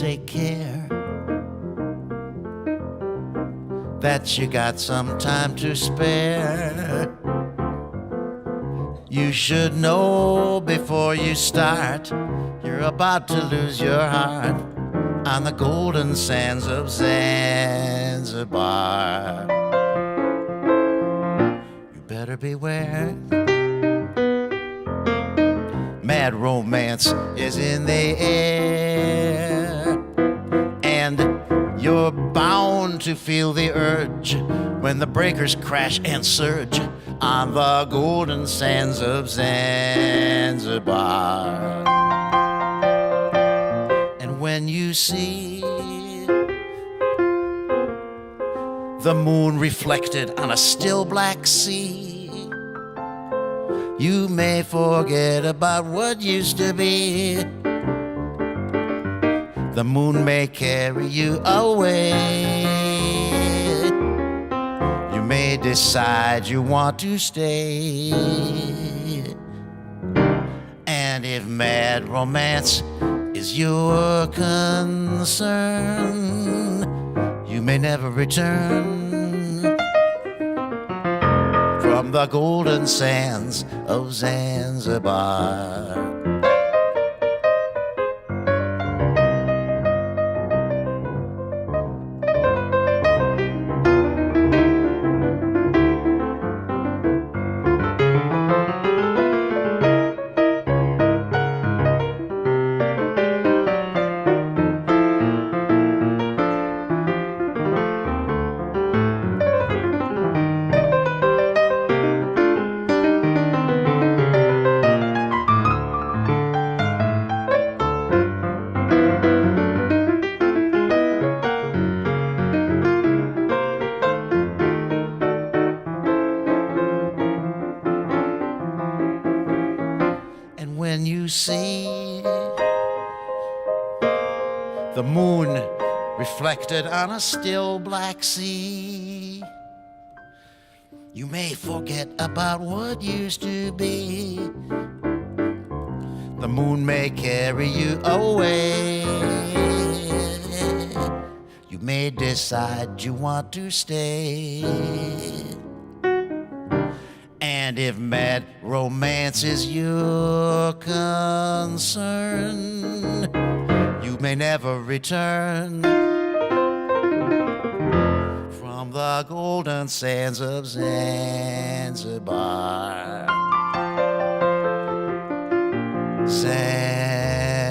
take care that you got some time to spare. You should know before you start, you're about to lose your heart on the golden sands of Zanzibar. You better beware. Mad romance is in the air, and you're bound to feel the urge when the breakers crash and surge on the golden sands of Zanzibar. And when you see the moon reflected on a still black sea, you may forget about what used to be. The moon may carry you away. You may decide you want to stay. And if mad romance is your concern, you may never return from the golden sands of Zanzibar. When you see the moon reflected on a still black sea, you may forget about what used to be. The moon may carry you away. You may decide you want to stay. And if mad romance is your concern, you may never return from the golden sands of Zanzibar. Zanzibar.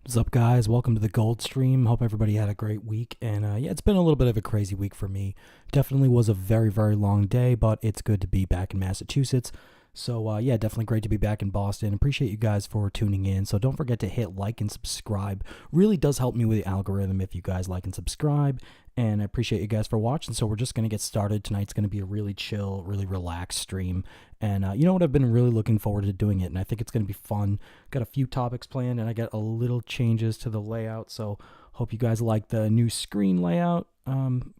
What's up, guys? Welcome to the Goldstream. Hope everybody had a great week. And yeah, it's been a little bit of a crazy week for me. Definitely was a very, very long day, but it's good to be back in Massachusetts. So yeah, definitely great to be back in Boston. Appreciate you guys for tuning in. So don't forget to hit like and subscribe. Really does help me with the algorithm if you guys like and subscribe. And I appreciate you guys for watching. So we're just going to get started. Tonight's going to be a really chill, really relaxed stream. And you know what? I've been really looking forward to doing it. And I think it's going to be fun. Got a few topics planned and I got a little changes to the layout. So hope you guys like the new screen layout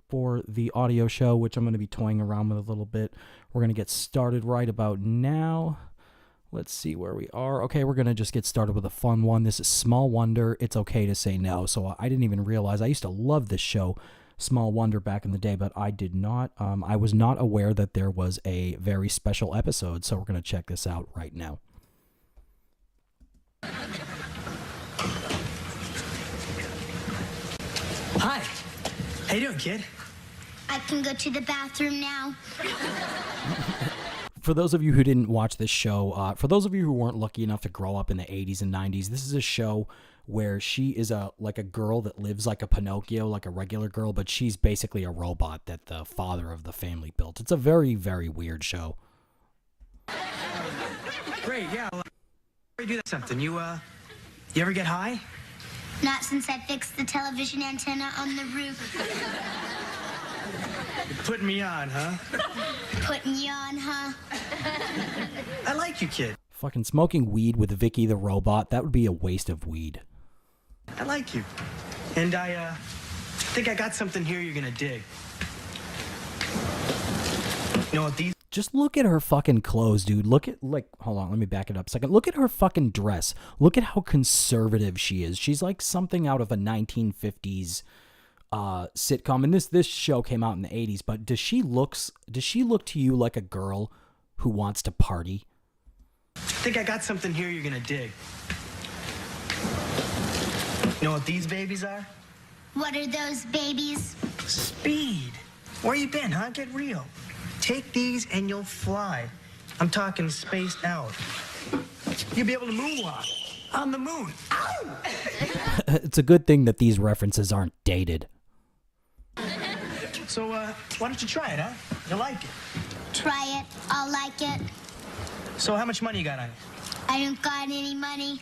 for the audio show, which I'm going to be toying around with a little bit. We're going to get started right about now. Let's see where we are. Okay, we're going to just get started with a fun one. This is Small Wonder, It's Okay to Say No. So I didn't even realize. I used to love this show, Small Wonder, back in the day, but I did not. I was not aware that there was a very special episode, so we're going to check this out right now. Hi. How you doing, kid? I can go to the bathroom now. For those of you who didn't watch this show, for those of you who weren't lucky enough to grow up in the 80s and 90s, this is a show where she is like a girl that lives like a Pinocchio, like a regular girl, but she's basically a robot that the father of the family built. It's a very, very weird show. Great, yeah. Well, you do that something. You ever get high? Not since I fixed the television antenna on the roof. You're putting me on, huh? Putting you on, huh? I like you, kid. Fucking smoking weed with Vicky the robot, that would be a waste of weed. I like you. And think I got something here you're gonna dig. You know what these? Just look at her fucking clothes, dude. Look at, like, hold on, let me back it up a second. Look at her fucking dress. Look at how conservative she is. She's like something out of a 1950s sitcom. And this show came out in the 80s, but does she look to you like a girl who wants to party? I think I got something here you're gonna dig. You know what these babies are? What are those babies? Speed. Where you been, huh? Get real. Take these and you'll fly. I'm talking spaced out. You'll be able to moonwalk on the moon. Ow! It's a good thing that these references aren't dated. So, why don't you try it, huh? You'll like it. Try it. I'll like it. So, how much money you got on you? I don't got any money.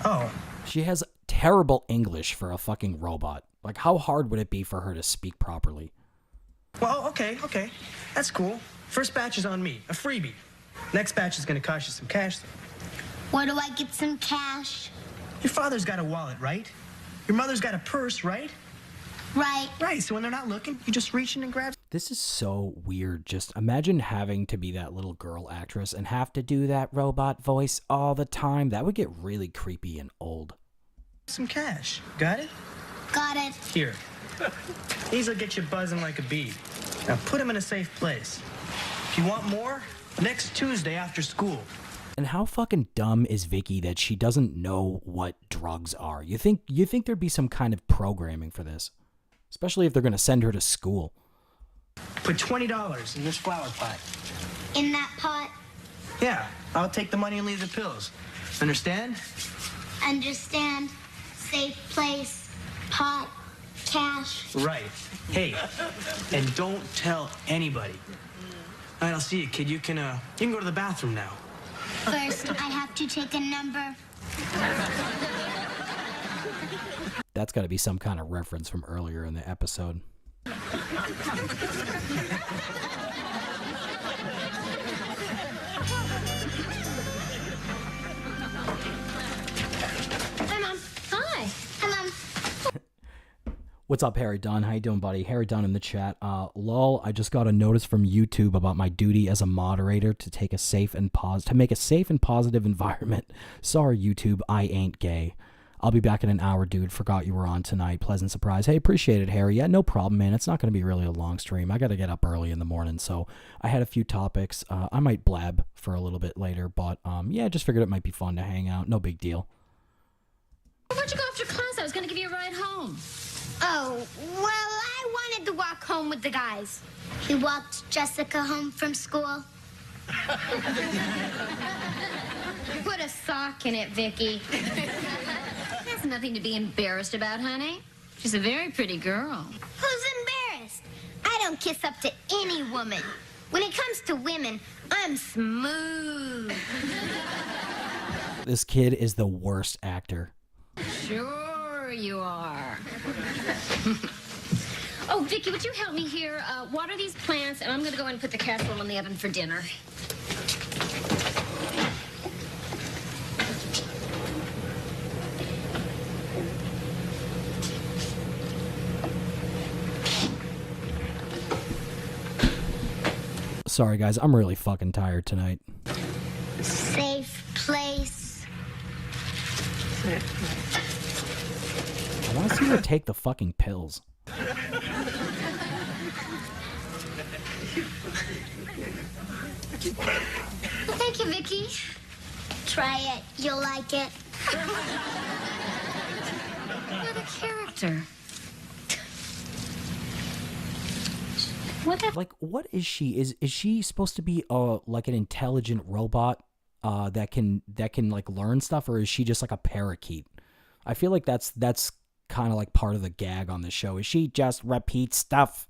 Oh, She has terrible English for a fucking robot. Like, how hard would it be for her to speak properly? well, okay. That's cool. First batch is on me, a freebie. Next batch is gonna cost you some cash, though. Where do I get some cash? Your father's got a wallet, right? Your mother's got a purse, right? Right. Right, so when they're not looking, you just reach in and grab This is so weird. Just imagine having to be that little girl actress and have to do that robot voice all the time. That would get really creepy and old. some cash. Got it? Got it. Here. These will get you buzzing like a bee. Now put them in a safe place. If you want more, next Tuesday after school. And how fucking dumb is Vicky that she doesn't know what drugs are? You think there'd be some kind of programming for this? Especially if they're going to send her to school. Put $20 in this flower pot. In that pot. Yeah, I'll take the money and leave the pills. Understand? Understand. Safe place. Pot. Cash. Right. Hey, and don't tell anybody. All right, I'll see you, kid. You can go to the bathroom now. First, I have to take a number. That's got to be some kind of reference from earlier in the episode. Hi, Mom. Hi. Hi, Mom. What's up, Harry Dunn? How you doing, buddy? Harry Dunn in the chat. Lol, I just got a notice from YouTube about my duty as a moderator to make a safe and positive environment. Sorry, YouTube, I ain't gay. I'll be back in an hour, dude. Forgot you were on tonight. Pleasant surprise. Hey, appreciate it, Harry. Yeah, no problem, man. It's not going to be really a long stream. I got to get up early in the morning, so I had a few topics. I might blab for a little bit later, but yeah, just figured it might be fun to hang out. No big deal. Where'd you go after class? I was gonna give you a ride home. Oh, well, I wanted to walk home with the guys. He walked Jessica home from school. Put a sock in it, Vicky. That's nothing to be embarrassed about, honey. She's a very pretty girl. Who's embarrassed? I don't kiss up to any woman. When it comes to women, I'm smooth. This kid is the worst actor. Sure you are. Oh, Vicky, would you help me here? Water these plants, and I'm gonna go and put the casserole in the oven for dinner. Sorry, guys. I'm really fucking tired tonight. Safe place. I want to see her take the fucking pills. Thank you, Vicky. Try it. You'll like it. What a character. What the... Like, what is she? Is she supposed to be like an intelligent robot that can like learn stuff, or is she just like a parakeet? I feel like that's kind of like part of the gag on the show. Is she just repeats stuff?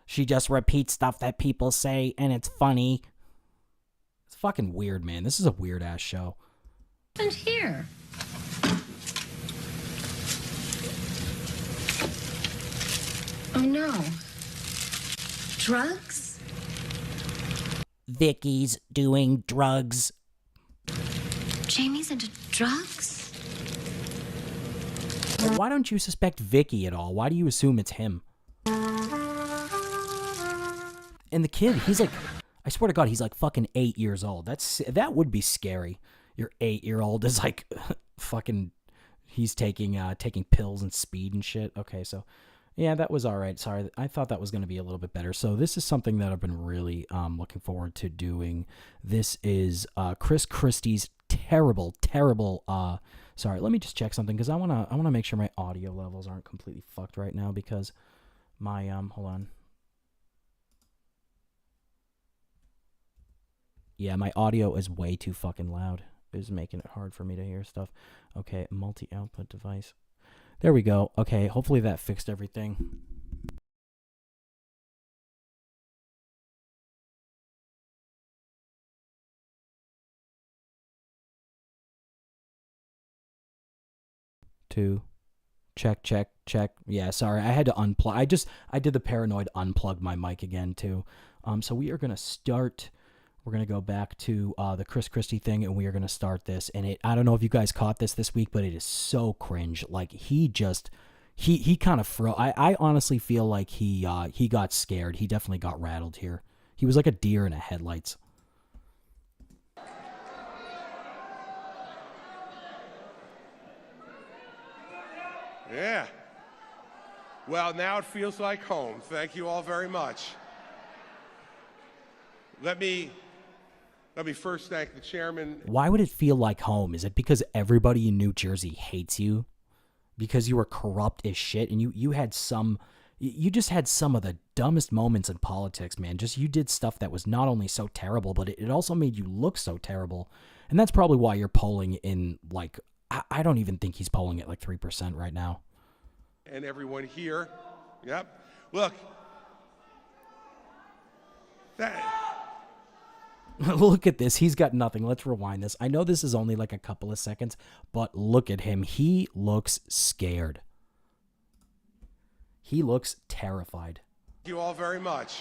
She just repeats stuff that people say, and it's funny. It's fucking weird, man. This is a weird ass show. happened here? Oh no. Drugs? Vicky's doing drugs. Jamie's into drugs? Why don't you suspect Vicky at all? Why do you assume it's him? And the kid, he's like, I swear to God, he's like fucking 8 years old. That would be scary. Your 8-year-old is like fucking, he's taking pills and speed and shit. Okay, so yeah, that was all right. Sorry, I thought that was going to be a little bit better. So this is something that I've been really looking forward to doing. This is Chris Christie's terrible. Sorry, let me just check something because I wanna make sure my audio levels aren't completely fucked right now because my hold on. Yeah, my audio is way too fucking loud. It's making it hard for me to hear stuff. Okay, multi-output device. There we go. Okay, hopefully that fixed everything. Two. Check. Yeah, sorry. I had to unplug. I did the paranoid unplug my mic again too. So we are going to start. We're going to go back to the Chris Christie thing, and we are going to start this. And I don't know if you guys caught this week, but it is so cringe. Like, he kind of froze. I honestly feel like he got scared. He definitely got rattled here. He was like a deer in the headlights. Yeah. Well, now it feels like home. Thank you all very much. Let me first thank the chairman. Why would it feel like home? Is it because everybody in New Jersey hates you? Because you were corrupt as shit and you just had some of the dumbest moments in politics, man. Just you did stuff that was not only so terrible, but it also made you look so terrible. And that's probably why you're polling in like, I don't even think he's polling at like 3% right now. And everyone here. Yep. Look. Look at this. He's got nothing. Let's rewind this. I know this is only like a couple of seconds, but look at him. He looks scared. He looks terrified. Thank you all very much.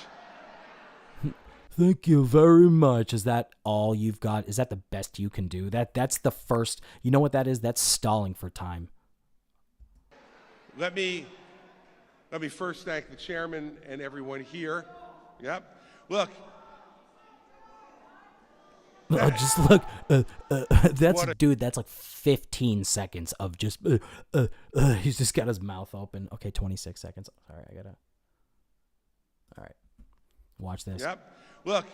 Thank you very much. Is that all you've got? Is that the best you can do? That's the first. You know what that is? That's stalling for time. Let me first thank the chairman and everyone here. Yep. Look. Oh, just look. That's like 15 seconds of just. He's just got his mouth open. Okay, 26 seconds. Sorry, I gotta. All right, watch this. Yep. Look.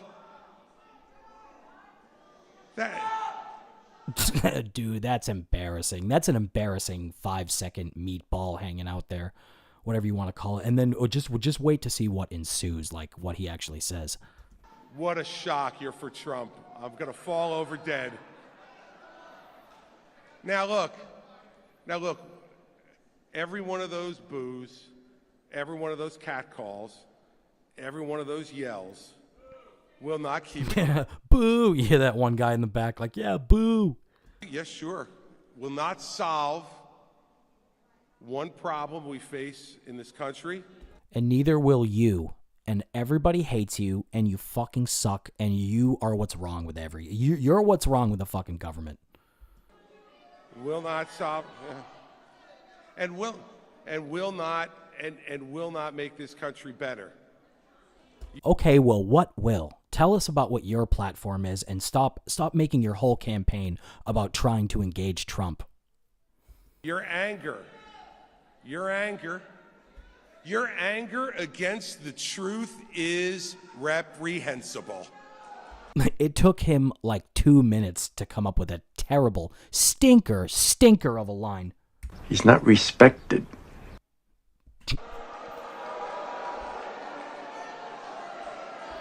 Dude, that's embarrassing. That's an embarrassing 5-second meatball hanging out there, whatever you want to call it. And then just wait to see what ensues, like what he actually says. What a shock you're for Trump. I'm going to fall over dead. Now look, every one of those boos, every one of those catcalls, every one of those yells will not keep Yeah, boo. You hear that one guy in the back like, yeah, boo. Yes, sure. Will not solve one problem we face in this country. And neither will you. And everybody hates you, and you fucking suck, and you are what's wrong with you're what's wrong with the fucking government. Will not solve, and will not make this country better. Okay, well, what will? Tell us about what your platform is, and stop making your whole campaign about trying to engage Trump. Your anger against the truth is reprehensible. It took him like 2 minutes to come up with a terrible stinker of a line. He's not respected.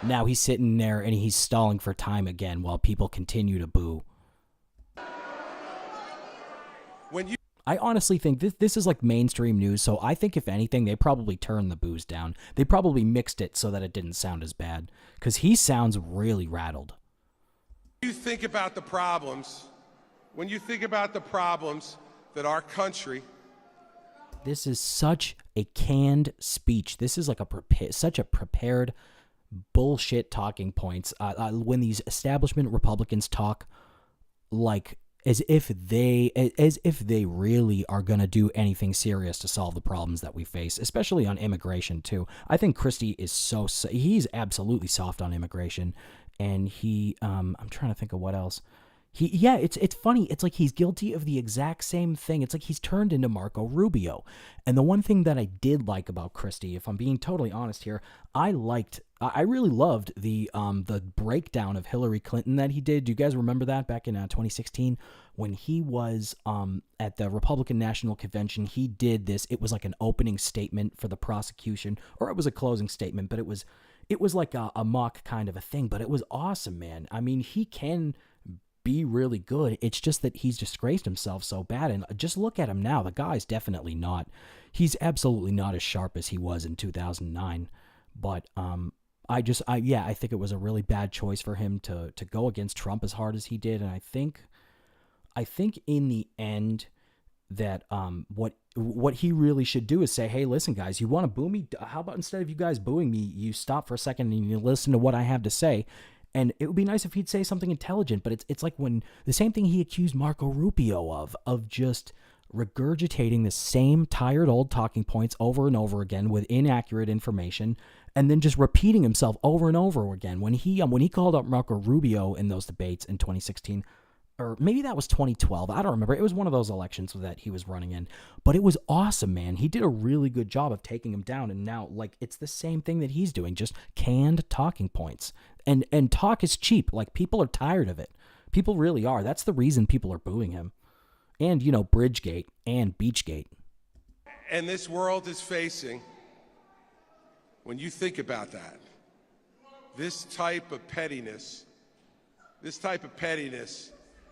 Now he's sitting there and he's stalling for time again while people continue to boo. I honestly think this is like mainstream news, so I think if anything, they probably turned the boos down. They probably mixed it so that it didn't sound as bad, because he sounds really rattled. When you think about the problems that our country... This is such a canned speech. This is like such a prepared bullshit talking points. When these establishment Republicans talk like as if they really are going to do anything serious to solve the problems that we face, especially on immigration too. I think Christie is he's absolutely soft on immigration, and I'm trying to think of what else. It's funny. It's like he's guilty of the exact same thing. It's like he's turned into Marco Rubio. And the one thing that I did like about Christie, if I'm being totally honest here, I really loved the breakdown of Hillary Clinton that he did. Do you guys remember that back in 2016 when he was at the Republican National Convention? He did this. It was like an opening statement for the prosecution, or it was a closing statement, but it was like a mock kind of a thing. But it was awesome, man. I mean, he can be really good. It's just that he's disgraced himself so bad. And just look at him now. The guy's definitely not. He's absolutely not as sharp as he was in 2009. But I think it was a really bad choice for him to go against Trump as hard as he did. And I think in the end that what he really should do is say, hey, listen, guys, you want to boo me? How about instead of you guys booing me, you stop for a second and you listen to what I have to say. And it would be nice if he'd say something intelligent, but it's like when the same thing he accused Marco Rubio of just regurgitating the same tired old talking points over and over again with inaccurate information, and then just repeating himself over and over again. When he called out Marco Rubio in those debates in 2016, or maybe that was 2012. I don't remember. It was one of those elections that he was running in. But it was awesome, man. He did a really good job of taking him down. And now, like, it's the same thing that he's doing, just canned talking points. And talk is cheap. Like, people are tired of it. People really are. That's the reason people are booing him. And, Bridgegate and Beachgate. And this world is facing, when you think about that, this type of pettiness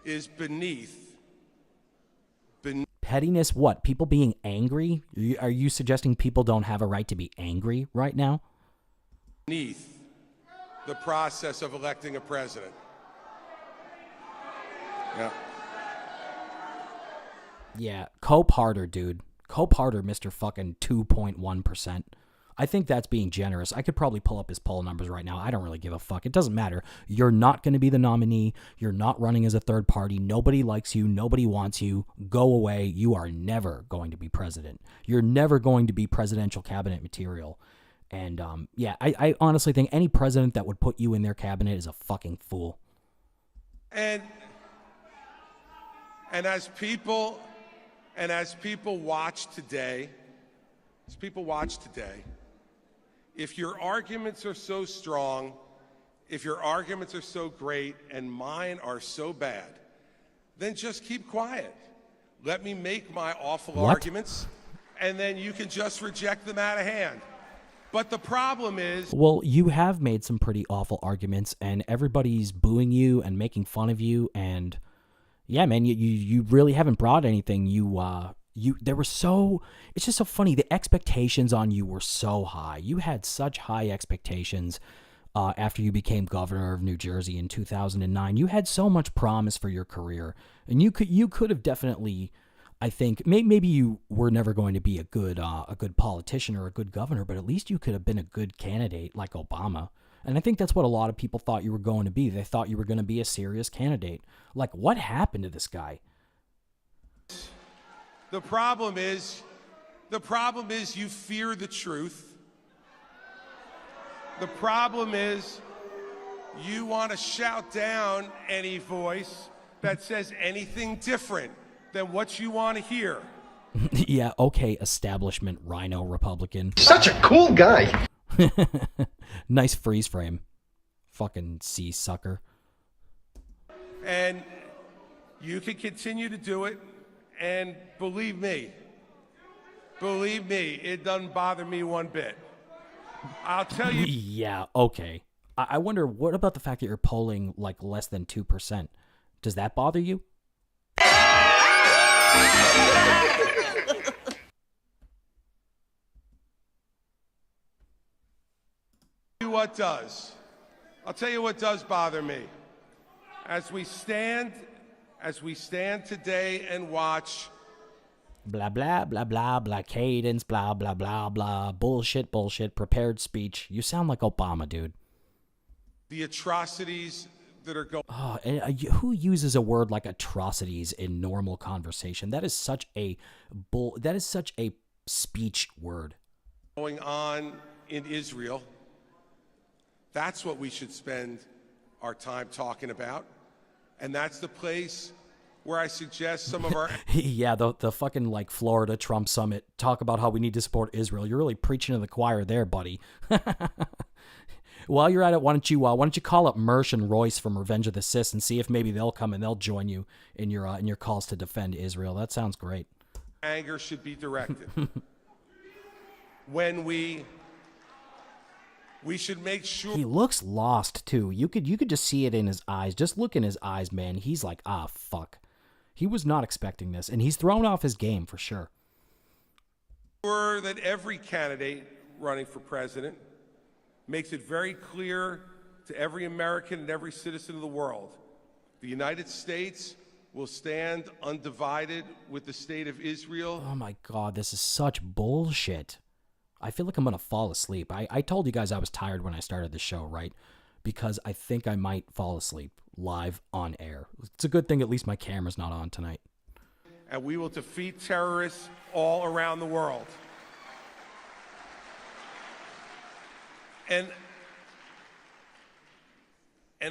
is beneath. Pettiness, what? People being angry? Are you suggesting people don't have a right to be angry right now? Beneath the process of electing a president. Yeah. Yeah, cope harder, dude. Cope harder, Mr. fucking 2.1%. I think that's being generous. I could probably pull up his poll numbers right now. I don't really give a fuck. It doesn't matter. You're not going to be the nominee. You're not running as a third party. Nobody likes you. Nobody wants you. Go away. You are never going to be president. You're never going to be presidential cabinet material. And I honestly think any president that would put you in their cabinet is a fucking fool. And as people watch today, if your arguments are so strong, if your arguments are so great, and mine are so bad, then just keep quiet. Let me make my awful arguments, and then you can just reject them out of hand. But the problem is... Well, you have made some pretty awful arguments, and everybody's booing you and making fun of you, and... Yeah, man, you really haven't brought anything. It's just so funny. The expectations on you were so high. You had such high expectations after you became governor of New Jersey in 2009. You had so much promise for your career, and you could have definitely, I think, maybe you were never going to be a good politician or a good governor, but at least you could have been a good candidate like Obama. And I think that's what a lot of people thought you were going to be. They thought you were going to be a serious candidate. Like, what happened to this guy? The problem is you fear the truth. The problem is you want to shout down any voice that says anything different than what you want to hear. Yeah, okay, establishment rhino Republican. Such a cool guy. Nice freeze frame. Fucking sea sucker. And you can continue to do it, and believe me, it doesn't bother me one bit. I'll tell you. Yeah, okay. I wonder, what about the fact that you're polling like less than 2%? Does that bother you? What does? I'll tell you what does bother me. As we stand today and watch. Blah, blah, blah, blah, blah, cadence, blah, blah, blah, blah, bullshit, prepared speech. You sound like Obama, dude. The atrocities that are going Oh, and who uses a word like atrocities in normal conversation? That is such a that is such a speech word. on in Israel. That's what we should spend our time talking about. And that's the place where I suggest some of our Yeah, the fucking like Florida Trump summit talk about how we need to support Israel. You're really preaching to the choir there, buddy. While you're at it, why don't you call up Mersh and Royce from Revenge of the Sis and see if maybe they'll come and they'll join you in your calls to defend Israel. That sounds great. anger should be directed. When we should make sure He looks lost too. You could just see it in his eyes. Just look in his eyes, man. He's like, ah, fuck. He was not expecting this, and he's thrown off his game for sure. that every candidate running for president makes it very clear to every American and every citizen of the world, the United States will stand undivided with the state of Israel. Oh my God, this is such bullshit. I feel like I'm going to fall asleep. I told you guys I was tired when I started the show, right? Because I think I might fall asleep live on air. It's a good thing at least my camera's not on tonight. And we will defeat terrorists all around the world. And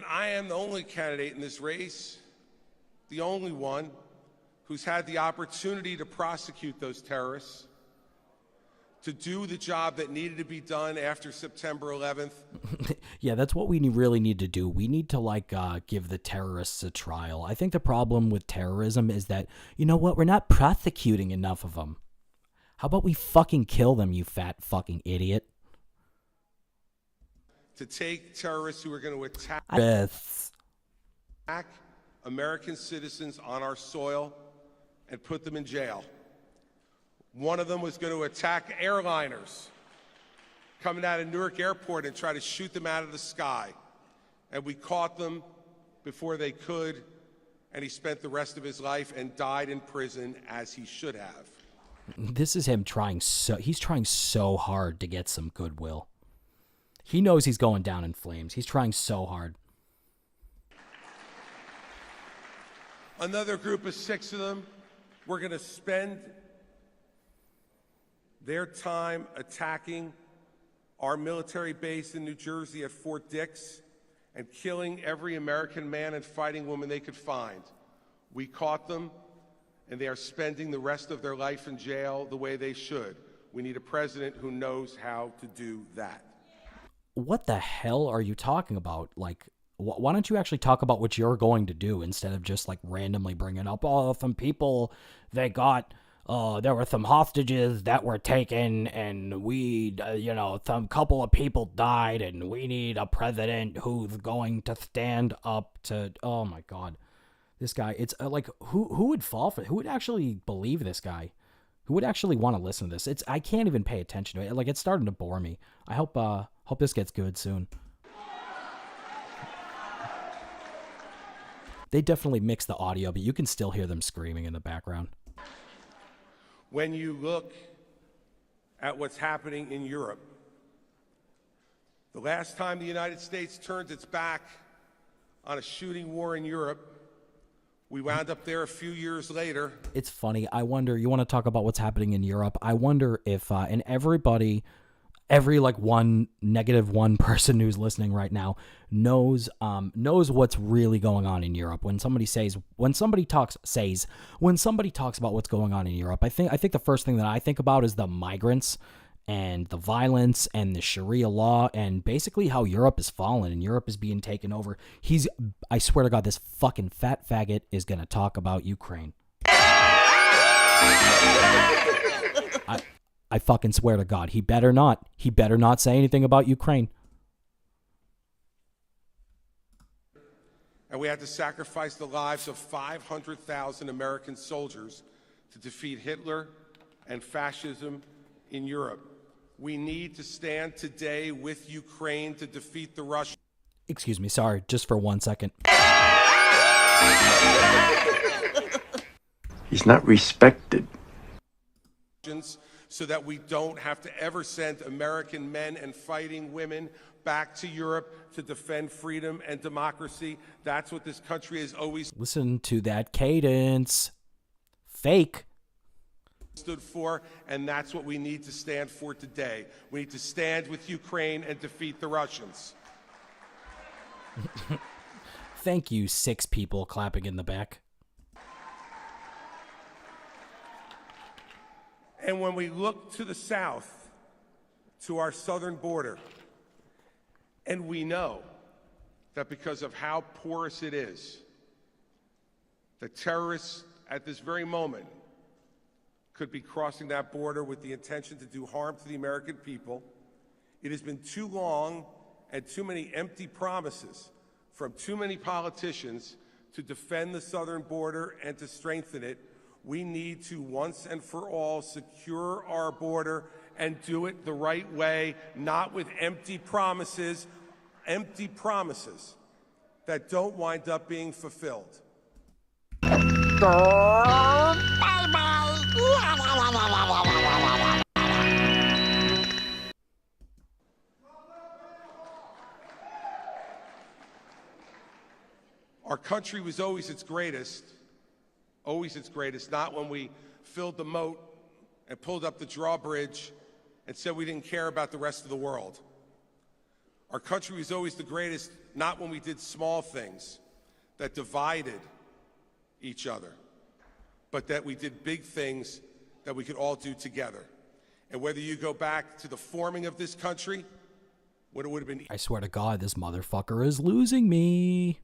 I am the only candidate in this race, the only one who's had the opportunity to prosecute those terrorists, to do the job that needed to be done after September 11th. Yeah, that's what we really need to do. We need to give the terrorists a trial. I think the problem with terrorism is that, you know what, we're not prosecuting enough of them. How about we fucking kill them, you fat fucking idiot? To take terrorists who are going to attack American citizens on our soil and put them in jail. One of them was going to attack airliners coming out of Newark Airport and try to shoot them out of the sky. And we caught them before they could, and he spent the rest of his life and died in prison as he should have. This is him he's trying so hard to get some goodwill. He knows he's going down in flames. He's trying so hard. Another group of 6 of them were going to spend their time attacking our military base in New Jersey at Fort Dix and killing every American man and fighting woman they could find. We caught them, and they are spending the rest of their life in jail the way they should. We need a president who knows how to do that. What the hell are you talking about? Like, why don't you actually talk about what you're going to do instead of just like randomly bringing up, oh, some people, they got, there were some hostages that were taken and we, some couple of people died and we need a president who's going to stand up to, oh my God, this guy, it's like, who would fall for it? Who would actually believe this guy? Who would actually want to listen to this? I can't even pay attention to it. Like, it's starting to bore me. I hope this gets good soon. They definitely mix the audio, but you can still hear them screaming in the background. When you look at what's happening in Europe, the last time the United States turned its back on a shooting war in Europe, we wound up there a few years later. It's funny. I wonder, you want to talk about what's happening in Europe? I wonder if, and everybody, every like -1 person who's listening right now knows what's really going on in Europe. When somebody talks about what's going on in Europe, I think the first thing that I think about is the migrants and the violence and the Sharia law and basically how Europe is fallen and Europe is being taken over. I swear to God, this fucking fat faggot is going to talk about Ukraine. I fucking swear to God, he better not say anything about Ukraine. And we had to sacrifice the lives of 500,000 American soldiers to defeat Hitler and fascism in Europe. We need to stand today with Ukraine to defeat the Russians. Excuse me, sorry, just for 1 second. He's not respected. So that we don't have to ever send American men and fighting women back to Europe to defend freedom and democracy. That's what this country has always Listen to that cadence. Fake. stood for, and that's what we need to stand for today. We need to stand with Ukraine and defeat the Russians. Thank you, 6 people clapping in the back. And when we look to the south, to our southern border, and we know that because of how porous it is, the terrorists at this very moment could be crossing that border with the intention to do harm to the American people. It has been too long and too many empty promises from too many politicians to defend the southern border and to strengthen it. We need to once and for all secure our border and do it the right way, not with empty promises that don't wind up being fulfilled. Our country was always its greatest, not when we filled the moat and pulled up the drawbridge and said we didn't care about the rest of the world. Our country was always the greatest, not when we did small things that divided each other, but that we did big things that we could all do together. And whether you go back to the forming of this country, what it would have been I swear to God, this motherfucker is losing me.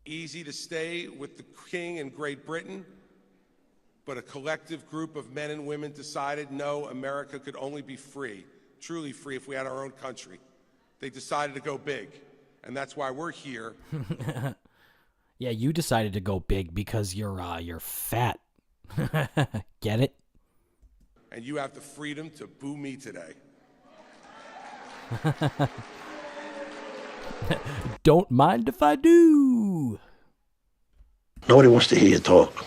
easy to stay with the king in Great Britain, but a collective group of men and women decided, no, America could only be free, truly free, if we had our own country. They decided to go big, and that's why we're here. Yeah, you decided to go big because you're fat. Get it? And you have the freedom to boo me today. Don't mind if I do. Nobody wants to hear you talk.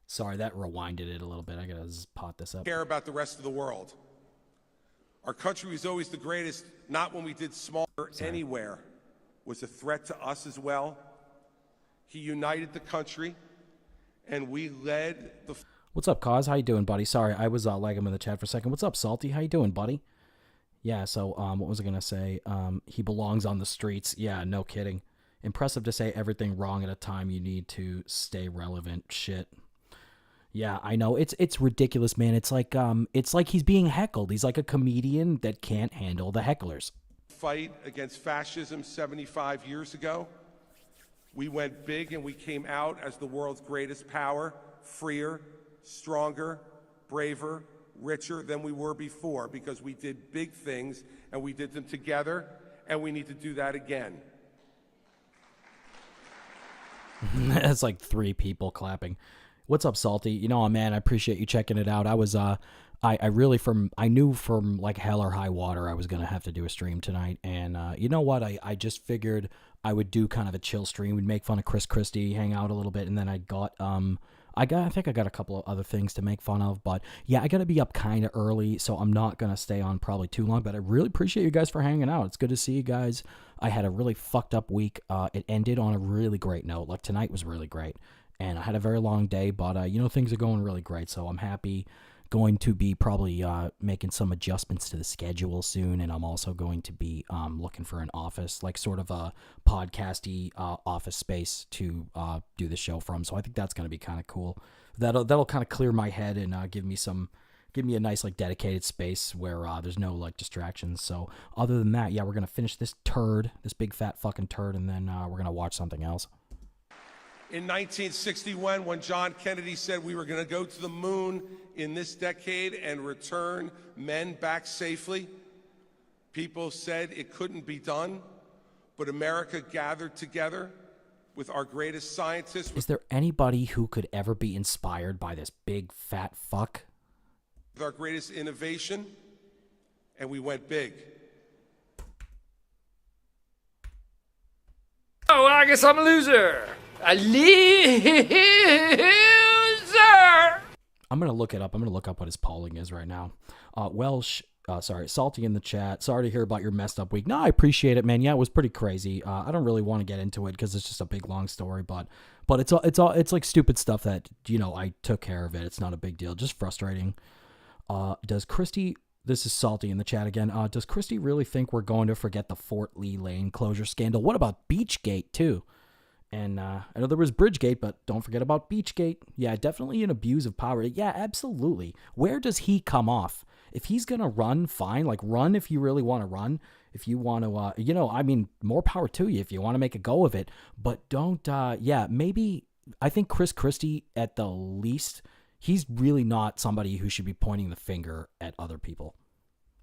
Sorry, that rewinded it a little bit. I gotta pot this up. Care about the rest of the world. Our country was always the greatest, not when we did small or anywhere was a threat to us as well. He united the country, and we led the... What's up, Cause? How you doing, buddy? Sorry, I was lagging in the chat for a second. What's up, Salty? How you doing, buddy? Yeah, so what was I gonna say? He belongs on the streets. Yeah, no kidding. Impressive to say everything wrong at a time you need to stay relevant. Shit. Yeah, I know. It's ridiculous, man. It's like he's being heckled. He's like a comedian that can't handle the hecklers. Fight against fascism 75 years ago. We went big and we came out as the world's greatest power, freer, stronger, braver, richer than we were before, because we did big things and we did them together, and we need to do that again. That's like 3 people clapping. What's up, Salty? You know, man, I appreciate you checking it out. I was I knew from like hell or high water I was gonna have to do a stream tonight, and you know what? I just figured I would do kind of a chill stream. We'd make fun of Chris Christie, hang out a little bit, and then I think I got a couple of other things to make fun of, but yeah, I got to be up kind of early, so I'm not going to stay on probably too long, but I really appreciate you guys for hanging out. It's good to see you guys. I had a really fucked up week. It ended on a really great note. Like tonight was really great, and I had a very long day, but you know, things are going really great, so I'm happy. Going to be probably making some adjustments to the schedule soon, and I'm also going to be looking for an office, like sort of a podcasty office space to do the show from. So I think that's going to be kind of cool. That'll kind of clear my head and give me a nice like dedicated space where there's no like distractions. So other than that, yeah, we're gonna finish this big fat fucking turd, and then we're gonna watch something else. In 1961, when John Kennedy said we were going to go to the moon in this decade and return men back safely, people said it couldn't be done, but America gathered together with our greatest scientists. Is there anybody who could ever be inspired by this big fat fuck? With our greatest innovation, and we went big. Oh, I guess I'm a loser. A loser. I'm gonna look it up. I'm gonna look up what his polling is right now. Welsh Salty in the chat. Sorry to hear about your messed up week. No, I appreciate it, man. Yeah, it was pretty crazy. I don't really want to get into it because it's just a big long story, but it's like stupid stuff that, you know, I took care of it. It's not a big deal. Just frustrating. Does Christy? This is Salty in the chat again. Does Christy really think we're going to forget the Fort Lee Lane closure scandal? What about Beachgate too? And I know there was Bridgegate, but don't forget about Beachgate. Yeah, definitely an abuse of power. Yeah, absolutely. Where does he come off? If he's going to run, fine. Like, run if you really want to run. If you want to, you know, I mean, more power to you if you want to make a go of it. But don't, maybe, I think Chris Christie, at the least, he's really not somebody who should be pointing the finger at other people.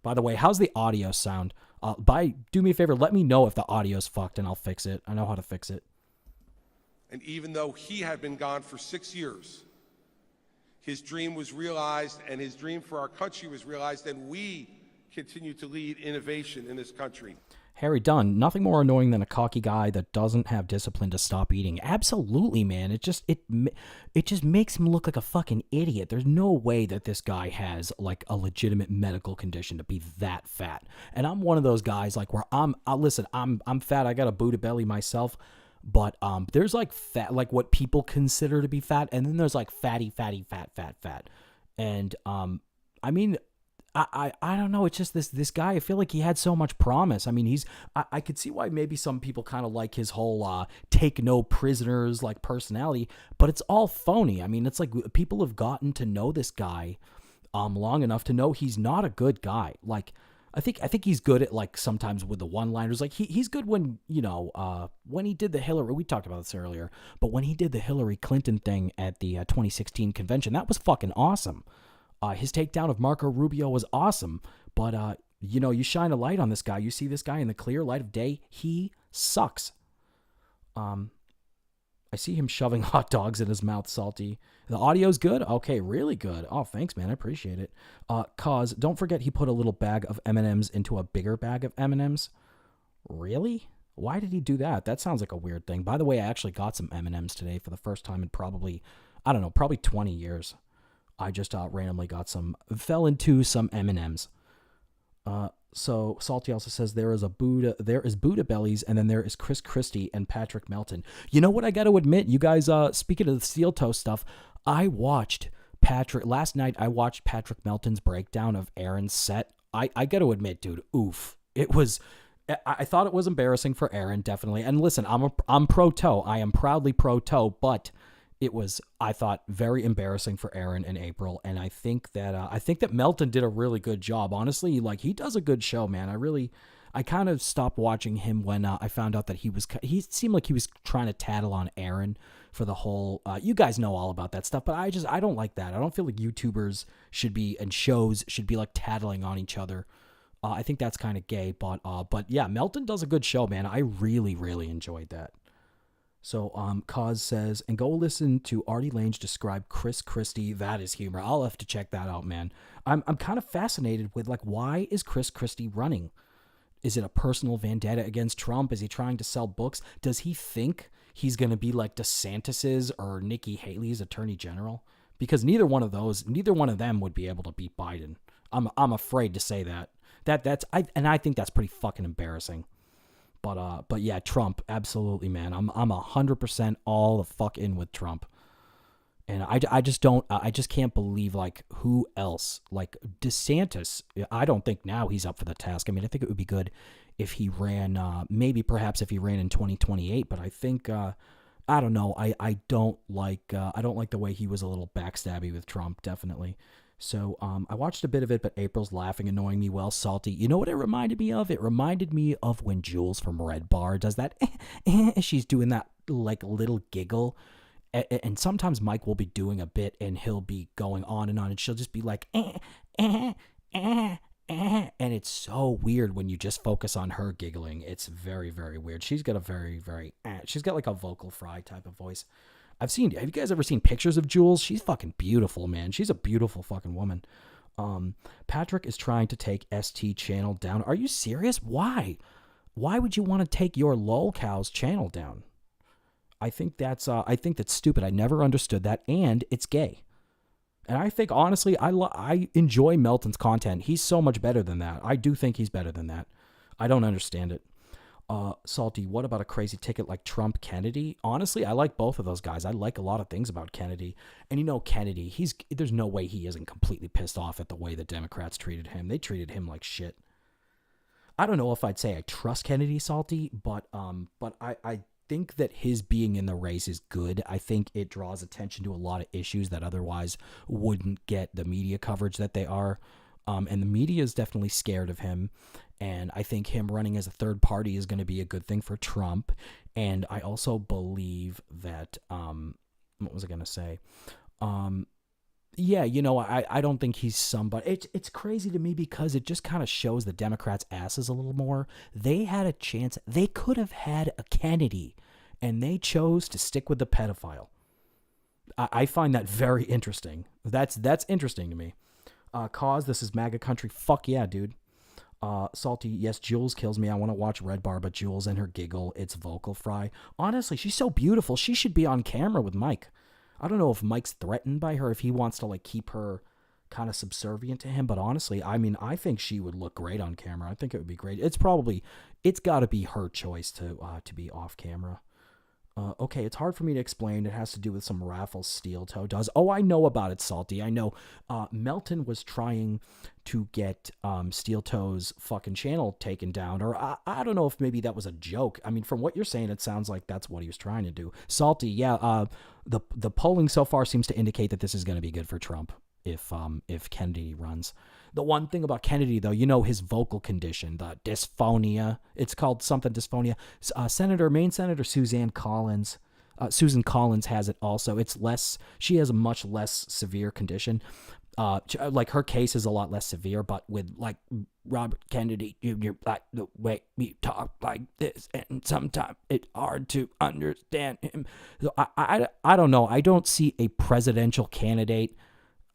By the way, how's the audio sound? Do me a favor, let me know if the audio's fucked and I'll fix it. I know how to fix it. And even though he had been gone for 6 years, his dream was realized, and his dream for our country was realized, and we continue to lead innovation in this country. Harry Dunn, nothing more annoying than a cocky guy that doesn't have discipline to stop eating. Absolutely, man. It just makes him look like a fucking idiot. There's no way that this guy has like a legitimate medical condition to be that fat. And I'm one of those guys like where I'm fat. I got a Buddha belly myself. But there's like fat, like what people consider to be fat, and then there's like fatty, fat. And I mean, I don't know. It's just this guy. I feel like he had so much promise. I mean, I could see why maybe some people kind of like his whole take no prisoners like personality, but it's all phony. I mean, it's like people have gotten to know this guy long enough to know he's not a good guy. Like, I think he's good at like sometimes with the one-liners. Like he's good when, you know, when he did the Hillary, we talked about this earlier, but when he did the Hillary Clinton thing at the 2016 convention, that was fucking awesome. His takedown of Marco Rubio was awesome, but you know, you shine a light on this guy. You see this guy in the clear light of day. He sucks. I see him shoving hot dogs in his mouth, Salty. The audio's good? Okay, really good. Oh, thanks, man. I appreciate it. Cause, don't forget he put a little bag of M&Ms into a bigger bag of M&Ms. Really? Why did he do that? That sounds like a weird thing. By the way, I actually got some M&Ms today for the first time in probably 20 years. I just randomly fell into some M&Ms. So Salty also says there is Buddha Bellies, and then there is Chris Christie and Patrick Melton. You know what I got to admit, you guys, speaking of the steel toe stuff, last night I watched Patrick Melton's breakdown of Aaron's set. I got to admit, dude, oof. I thought it was embarrassing for Aaron, definitely. And listen, I'm pro toe. I am proudly pro toe, but it was, I thought, very embarrassing for Aaron and April, and I think that Melton did a really good job. Honestly, like, he does a good show, man. I kind of stopped watching him when I found out that he seemed like he was trying to tattle on Aaron for the whole. You guys know all about that stuff, but I don't like that. I don't feel like YouTubers should be and shows should be like tattling on each other. I think that's kind of gay, but yeah, Melton does a good show, man. I really, really enjoyed that. So, Cause says, and go listen to Artie Lange describe Chris Christie. That is humor. I'll have to check that out, man. I'm kind of fascinated with, like, why is Chris Christie running? Is it a personal vendetta against Trump? Is he trying to sell books? Does he think he's going to be like DeSantis's or Nikki Haley's attorney general? Because neither one of them would be able to beat Biden. I'm afraid to say that. I think that's pretty fucking embarrassing. But yeah, Trump, absolutely, man. I'm 100% all the fuck in with Trump. And I just can't believe, like, who else? Like, DeSantis, I don't think now he's up for the task. I mean, I think it would be good if he ran, perhaps if he ran in 2028, but I think, I don't know. I don't like the way he was a little backstabby with Trump, definitely. So I watched a bit of it, but April's laughing, annoying me. Well, Salty. You know what it reminded me of? It reminded me of when Jules from Red Bar does that. She's doing that like little giggle. And sometimes Mike will be doing a bit and he'll be going on, and she'll just be like, and it's so weird when you just focus on her giggling. It's very, very weird. She's got a very, very, she's got like a vocal fry type of voice. Have you guys ever seen pictures of Jules? She's fucking beautiful, man. She's a beautiful fucking woman. Patrick is trying to take ST channel down. Are you serious? Why? Why would you want to take your lolcow's channel down? I think that's stupid. I never understood that, and it's gay. And I think, honestly, I enjoy Melton's content. He's so much better than that. I do think he's better than that. I don't understand it. Salty, what about a crazy ticket like Trump Kennedy? Honestly, I like both of those guys. I like a lot of things about Kennedy. And Kennedy, there's no way he isn't completely pissed off at the way the Democrats treated him. They treated him like shit. I don't know if I'd say I trust Kennedy, Salty, but I think that his being in the race is good. I think it draws attention to a lot of issues that otherwise wouldn't get the media coverage that they are. And the media is definitely scared of him. And I think him running as a third party is going to be a good thing for Trump. And I also believe that, what was I going to say? Yeah, I don't think he's somebody. It's crazy to me because it just kind of shows the Democrats' asses a little more. They had a chance. They could have had a Kennedy, and they chose to stick with the pedophile. I find that very interesting. That's interesting to me. Cause, this is MAGA country. Fuck yeah, dude. Salty, yes, Jules kills me. I want to watch Red Bar, but Jules and her giggle, it's vocal fry. Honestly, she's so beautiful. She should be on camera with Mike. I don't know if Mike's threatened by her, if he wants to keep her kind of subservient to him. But honestly, I think she would look great on camera. I think it would be great. It's got to be her choice to be off camera. Okay, it's hard for me to explain. It has to do with some raffles Steel Toe does. Oh, I know about it, Salty. I know. Melton was trying to get Steel Toe's fucking channel taken down, or I don't know if maybe that was a joke. I mean, from what you're saying, it sounds like that's what he was trying to do. Salty, yeah. The polling so far seems to indicate that this is going to be good for Trump if Kennedy runs. The one thing about Kennedy, though, his vocal condition, the dysphonia. It's called something dysphonia. Maine Senator Susan Collins has it also. She has a much less severe condition. Her case is a lot less severe, but with Robert Kennedy Jr., the way we talk like this, and sometimes it's hard to understand him. So I don't know. I don't see a presidential candidate.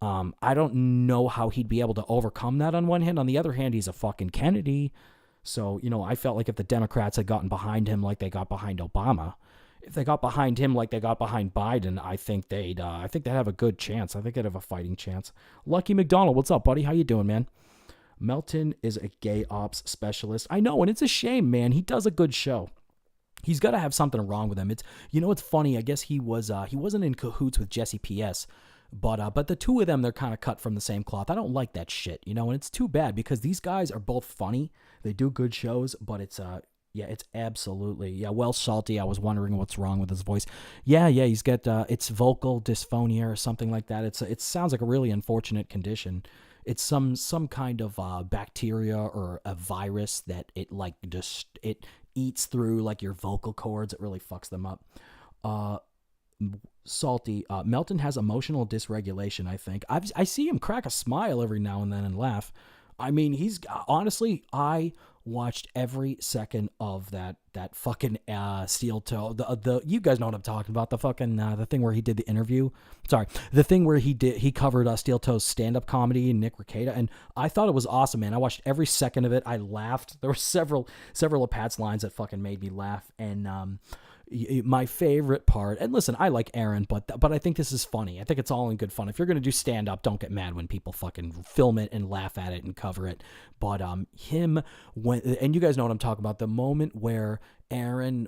I don't know how he'd be able to overcome that on one hand. On the other hand, he's a fucking Kennedy. So, I felt like if the Democrats had gotten behind him like they got behind Obama, if they got behind him like they got behind Biden, I think they'd have a good chance. I think they'd have a fighting chance. Lucky McDonald, what's up, buddy? How you doing, man? Melton is a gay ops specialist. I know, and it's a shame, man. He does a good show. He's got to have something wrong with him. It's funny. I guess he wasn't in cahoots with Jesse P.S., But the two of them, they're kind of cut from the same cloth. I don't like that shit, and it's too bad because these guys are both funny. They do good shows, but it's absolutely, well, Salty, I was wondering what's wrong with his voice. Yeah, he's got, it's vocal dysphonia or something like that. It sounds like a really unfortunate condition. It's some kind of bacteria or a virus that it eats through your vocal cords. It really fucks them up. Salty, Melton has emotional dysregulation, I think. I see him crack a smile every now and then and laugh. I mean, honestly, I watched every second of that fucking Steel Toe. The you guys know what I'm talking about. The fucking the thing where he did the interview. Sorry, the thing where he covered Steel Toe's stand-up comedy and Nick Rekieta, and I thought it was awesome, man. I watched every second of it. I laughed. There were several of Pat's lines that fucking made me laugh, and my favorite part, and listen, I like Aaron, but I think this is funny. I think it's all in good fun. If you're going to do stand-up, don't get mad when people fucking film it and laugh at it and cover it. But and you guys know what I'm talking about, the moment where Aaron,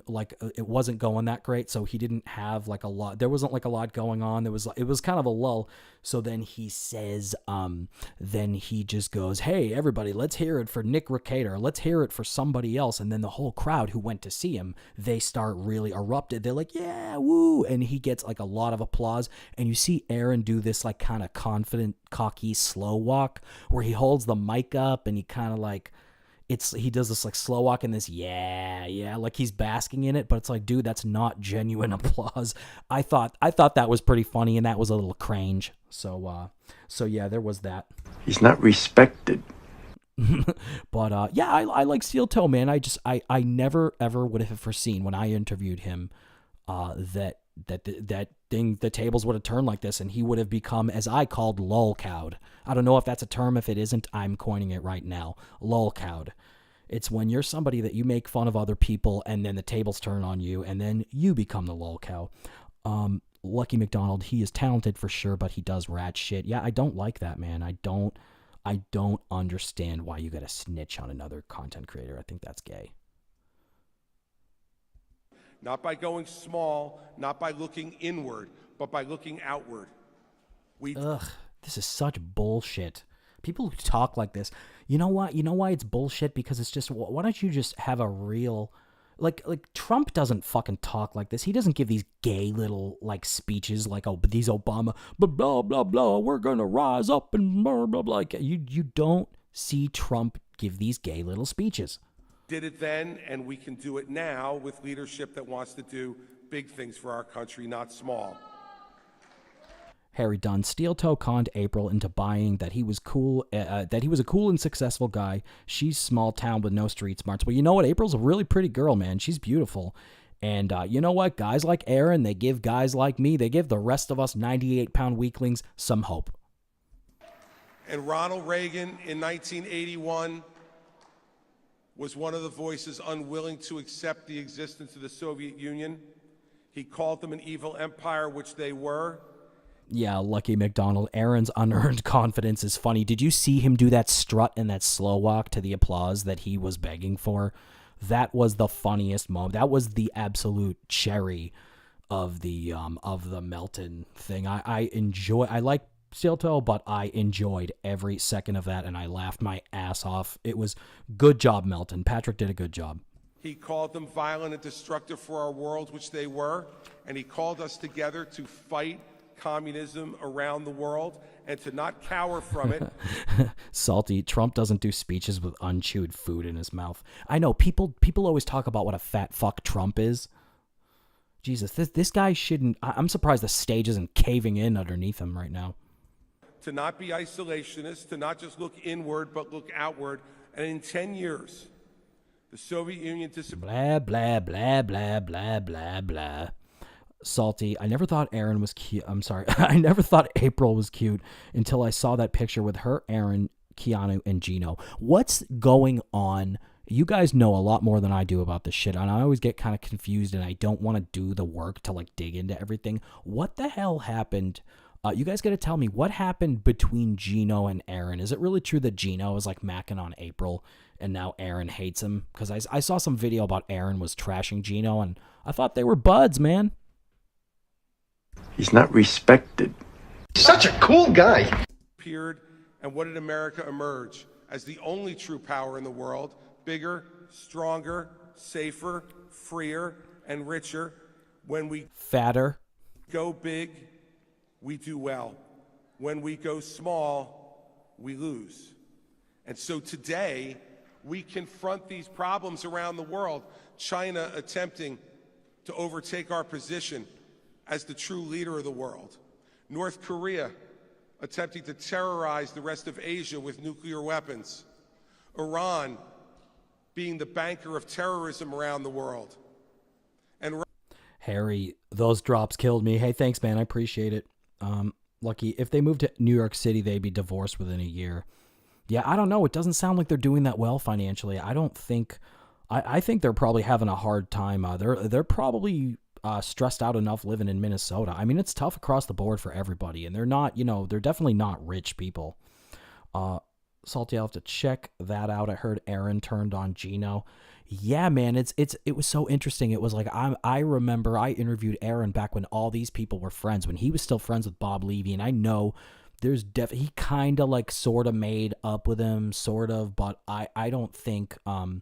it wasn't going that great, so he didn't have a lot. There wasn't a lot going on. It was kind of a lull. So then he says, then he just goes, "Hey, everybody, let's hear it for Nick Rekieta, or let's hear it for somebody else." And then the whole crowd who went to see him, they start really erupted. They're like, "Yeah, woo!" And he gets a lot of applause. And you see Aaron do this kind of confident, cocky, slow walk where he holds the mic up and he kind of he does this slow walk and this yeah like he's basking in it, but it's dude, that's not genuine applause. I thought that was pretty funny, and that was a little cringe. So yeah, there was that. He's not respected. But I like Steel Toe, man. I never ever would have foreseen when I interviewed him that thing, the tables would have turned like this, and he would have become, as I called, lolcowed. I don't know if that's a term. If it isn't, I'm coining it right now. Lolcowed. It's when you're somebody that you make fun of other people, and then the tables turn on you, and then you become the lolcow. Lucky McDonald, he is talented for sure, but he does rat shit. Yeah, I don't like that, man. I don't understand why you gotta snitch on another content creator. I think that's gay. Not by going small, not by looking inward, but by looking outward. Ugh, this is such bullshit. People who talk like this, you know what? You know why it's bullshit? Because it's just, why don't you just have a real, like Trump doesn't fucking talk like this. He doesn't give these gay little like speeches like, oh, but these Obama, blah blah blah, we're gonna rise up and blah blah blah. Like, you don't see Trump give these gay little speeches. Did it then, and we can do it now with leadership that wants to do big things for our country, not small. Harry Dunn steel-toe conned April into buying that he was cool, that he was a cool and successful guy. She's small town with no street smarts. Well, you know what? April's a really pretty girl, man. She's beautiful. And you know what? Guys like Aaron, they give guys like me, they give the rest of us 98-pound weaklings some hope. And Ronald Reagan in 1981 was one of the voices unwilling to accept the existence of the Soviet Union. He called them an evil empire, which they were. Yeah, Lucky McDonald. Aaron's unearned confidence is funny. Did you see him do that strut and that slow walk to the applause that he was begging for? That was the funniest moment. That was the absolute cherry of the Melton thing. I like steel toe, but I enjoyed every second of that, and I laughed my ass off. It was good job, Melton. Patrick did a good job. He called them violent and destructive for our world, which they were, and he called us together to fight communism around the world and to not cower from it. Salty. Trump doesn't do speeches with unchewed food in his mouth. I know people always talk about what a fat fuck Trump is. Jesus, this guy shouldn't. I'm surprised the stage isn't caving in underneath him right now. To not be isolationist, to not just look inward but look outward. And in 10 years, the Soviet Union disappeared. Blah blah blah blah blah blah. Salty. I never thought Aaron was cute. I'm sorry. I never thought April was cute until I saw that picture with her, Aaron, Keanu, and Gino. What's going on? You guys know a lot more than I do about this shit, and I always get kind of confused, and I don't want to do the work to like dig into everything. What the hell happened? You guys got to tell me what happened between Gino and Aaron. Is it really true that Gino was like macking on April and now Aaron hates him? Because I saw some video about Aaron was trashing Gino, and I thought they were buds, man. He's not respected. Such a cool guy. And what did America emerge as the only true power in the world? Bigger, stronger, safer, freer, and richer. When we fatter go big, we do well. When we go small, we lose. And so today, we confront these problems around the world. China attempting to overtake our position as the true leader of the world. North Korea attempting to terrorize the rest of Asia with nuclear weapons. Iran being the banker of terrorism around the world. And Harry, those drops killed me. Hey, thanks, man. I appreciate it. Lucky, if they moved to New York City, they'd be divorced within a year. Yeah, I don't know. It doesn't sound like they're doing that well financially. I don't think. I think they're probably having a hard time. They're probably stressed out enough living in Minnesota. I mean, it's tough across the board for everybody, and they're not. They're definitely not rich people. Salty, I'll have to check that out. I heard Aaron turned on Gino. Yeah, man, it was so interesting. It was like I remember I interviewed Aaron back when all these people were friends, when he was still friends with Bob Levy, and I know there's he kind of like sort of made up with him, sort of, but I don't think I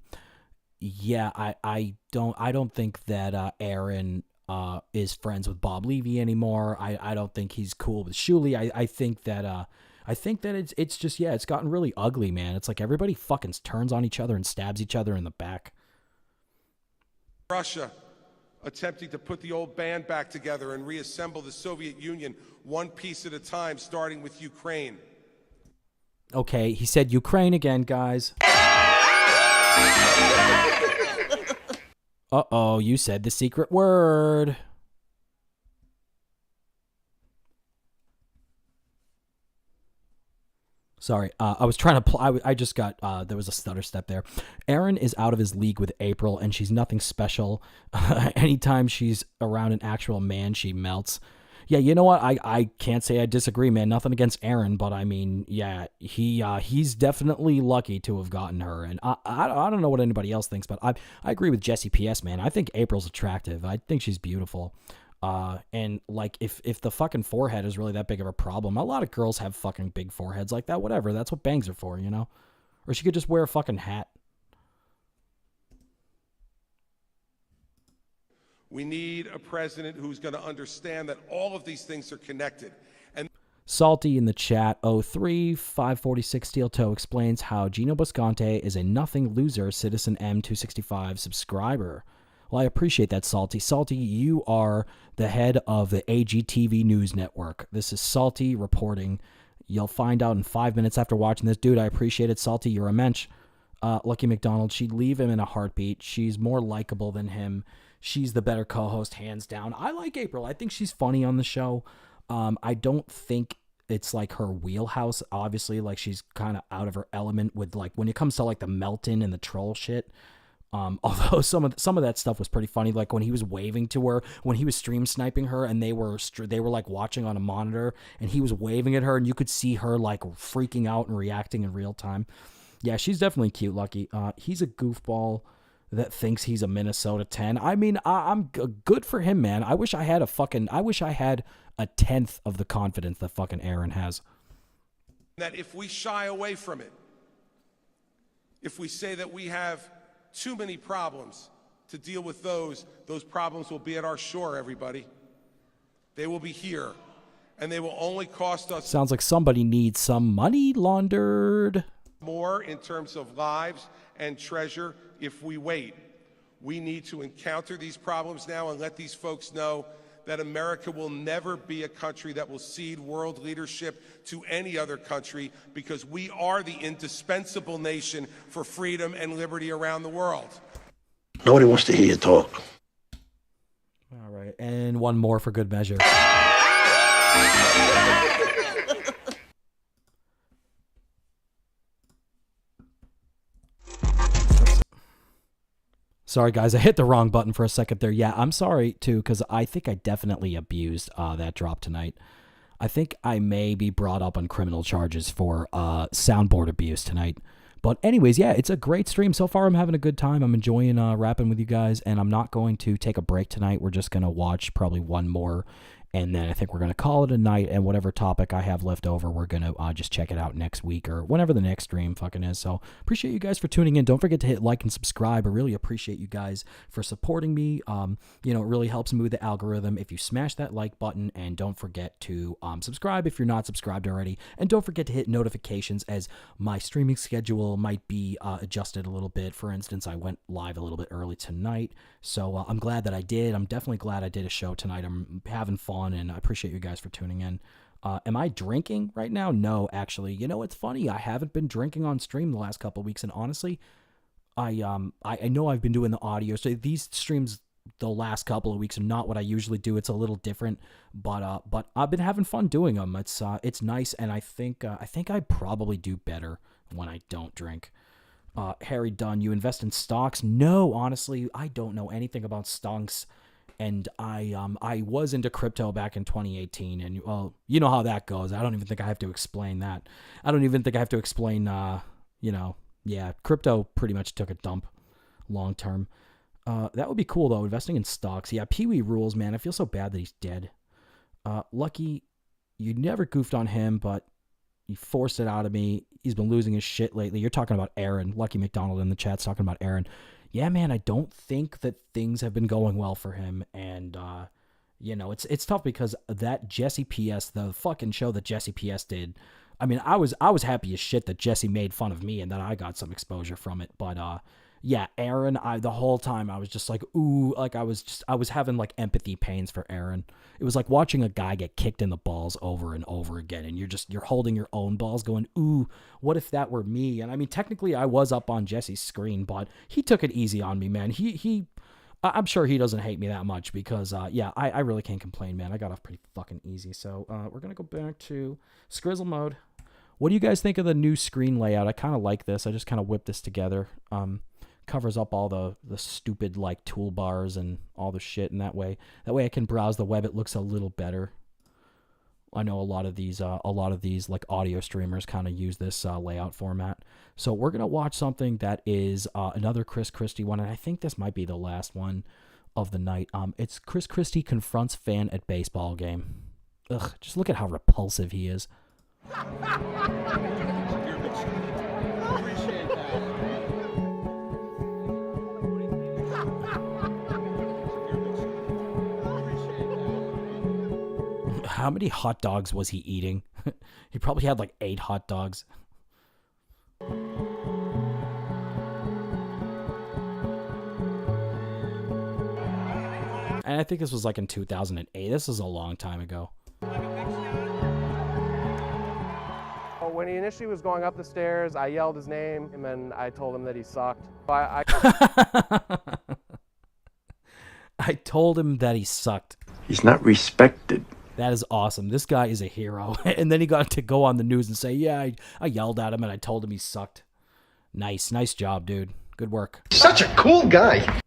don't think that Aaron is friends with Bob Levy anymore. I don't think he's cool with Shuley. I think that it's just, yeah, it's gotten really ugly, man. It's like everybody fucking turns on each other and stabs each other in the back. Russia attempting to put the old band back together and reassemble the Soviet Union one piece at a time, starting with Ukraine. Okay, he said Ukraine again, guys. Uh-oh, you said the secret word. Sorry, I was trying to I just got, there was a stutter step there. Aaron is out of his league with April, and she's nothing special. Anytime she's around an actual man, she melts. Yeah, you know what? I can't say I disagree, man. Nothing against Aaron, but I mean, yeah, he's definitely lucky to have gotten her. And I don't know what anybody else thinks, but I agree with Jesse PS, man. I think April's attractive. I think she's beautiful. And like if the fucking forehead is really that big of a problem, a lot of girls have fucking big foreheads like that. Whatever, that's what bangs are for, you know. Or she could just wear a fucking hat. We need a president who's going to understand that all of these things are connected. And Salty in the chat, 546 Steel Toe explains how Gino Buscante is a nothing loser Citizen M265 subscriber. Well, I appreciate that, Salty. Salty, you are the head of the AGTV News Network. This is Salty reporting. You'll find out in 5 minutes after watching this. Dude, I appreciate it, Salty. You're a mensch. Lucky McDonald, she'd leave him in a heartbeat. She's more likable than him. She's the better co-host, hands down. I like April. I think she's funny on the show. I don't think it's like her wheelhouse. Obviously, like she's kind of out of her element with like when it comes to like the Melton and the troll shit. Although some of that stuff was pretty funny, like when he was waving to her, when he was stream sniping her, and they were like watching on a monitor, and he was waving at her, and you could see her like freaking out and reacting in real time. Yeah, she's definitely cute, Lucky. He's a goofball that thinks he's a Minnesota 10. I mean, I'm good for him, man. I wish I had a tenth of the confidence that fucking Aaron has. that if we shy away from it, if we say that we have too many problems to deal with those problems will be at our shore, everybody. They will be here, and they will only cost us... Sounds like somebody needs some money laundered. ...more in terms of lives and treasure if we wait. We need to encounter these problems now and let these folks know that America will never be a country that will cede world leadership to any other country, because we are the indispensable nation for freedom and liberty around the world. Nobody wants to hear you talk. All right, and one more for good measure. Sorry, guys, I hit the wrong button for a second there. Yeah, I'm sorry, too, because I think I definitely abused that drop tonight. I think I may be brought up on criminal charges for soundboard abuse tonight. But anyways, yeah, it's a great stream. So far, I'm having a good time. I'm enjoying rapping with you guys, and I'm not going to take a break tonight. We're just going to watch probably one more, and then I think we're going to call it a night, and whatever topic I have left over, we're going to just check it out next week or whenever the next stream fucking is. So appreciate you guys for tuning in. Don't forget to hit like and subscribe. I really appreciate you guys for supporting me. It really helps me with the algorithm if you smash that like button, and don't forget to subscribe if you're not subscribed already. And don't forget to hit notifications, as my streaming schedule might be adjusted a little bit. For instance, I went live a little bit early tonight, so I'm glad that I did. I'm definitely glad I did a show tonight. I'm having fun, and I appreciate you guys for tuning in. Am I drinking right now? No, actually. You know, it's funny. I haven't been drinking on stream the last couple of weeks, and honestly, I know I've been doing the audio, so these streams the last couple of weeks are not what I usually do. It's a little different, but I've been having fun doing them. It's nice, and I think I probably do better when I don't drink. Harry Dunn, you invest in stocks? No, honestly, I don't know anything about stocks. And I was into crypto back in 2018, and well, you know how that goes. I don't even think I have to explain that. I don't even think I have to explain, crypto pretty much took a dump long term. That would be cool, though, investing in stocks. Yeah, Pee-wee rules, man. I feel so bad that he's dead. Lucky, you never goofed on him, but you forced it out of me. He's been losing his shit lately. You're talking about Aaron. Lucky McDonald in the chat's talking about Aaron. Yeah, man, I don't think that things have been going well for him, and it's tough because that Jesse PS, the fucking show that Jesse PS did. I mean, I was happy as shit that Jesse made fun of me and that I got some exposure from it, but yeah, Aaron, the whole time I was just like, ooh, like I was having like empathy pains for Aaron. It was like watching a guy get kicked in the balls over and over again, and you're holding your own balls going, ooh, what if that were me? And I mean, technically I was up on Jesse's screen, but he took it easy on me, man. I'm sure he doesn't hate me that much because, I really can't complain, man. I got off pretty fucking easy. So we're going to go back to Skrizzle mode. What do you guys think of the new screen layout? I kind of like this. I just kind of whipped this together. Covers up all the stupid like toolbars and all the shit, and that way I can browse the web. It looks a little better. I know a lot of these like audio streamers kind of use this layout format. So we're gonna watch something that is another Chris Christie one, and I think this might be the last one of the night. It's Chris Christie confronts fan at baseball game. Ugh, just look at how repulsive he is. How many hot dogs was he eating? He probably had like 8 hot dogs. And I think this was like in 2008. This is a long time ago. When he initially was going up the stairs, I yelled his name, and then I told him that he sucked. I told him that he sucked. He's not respected. That is awesome. This guy is a hero. And then he got to go on the news and say, yeah, I yelled at him and I told him he sucked. Nice job, dude. Good work. Such a cool guy.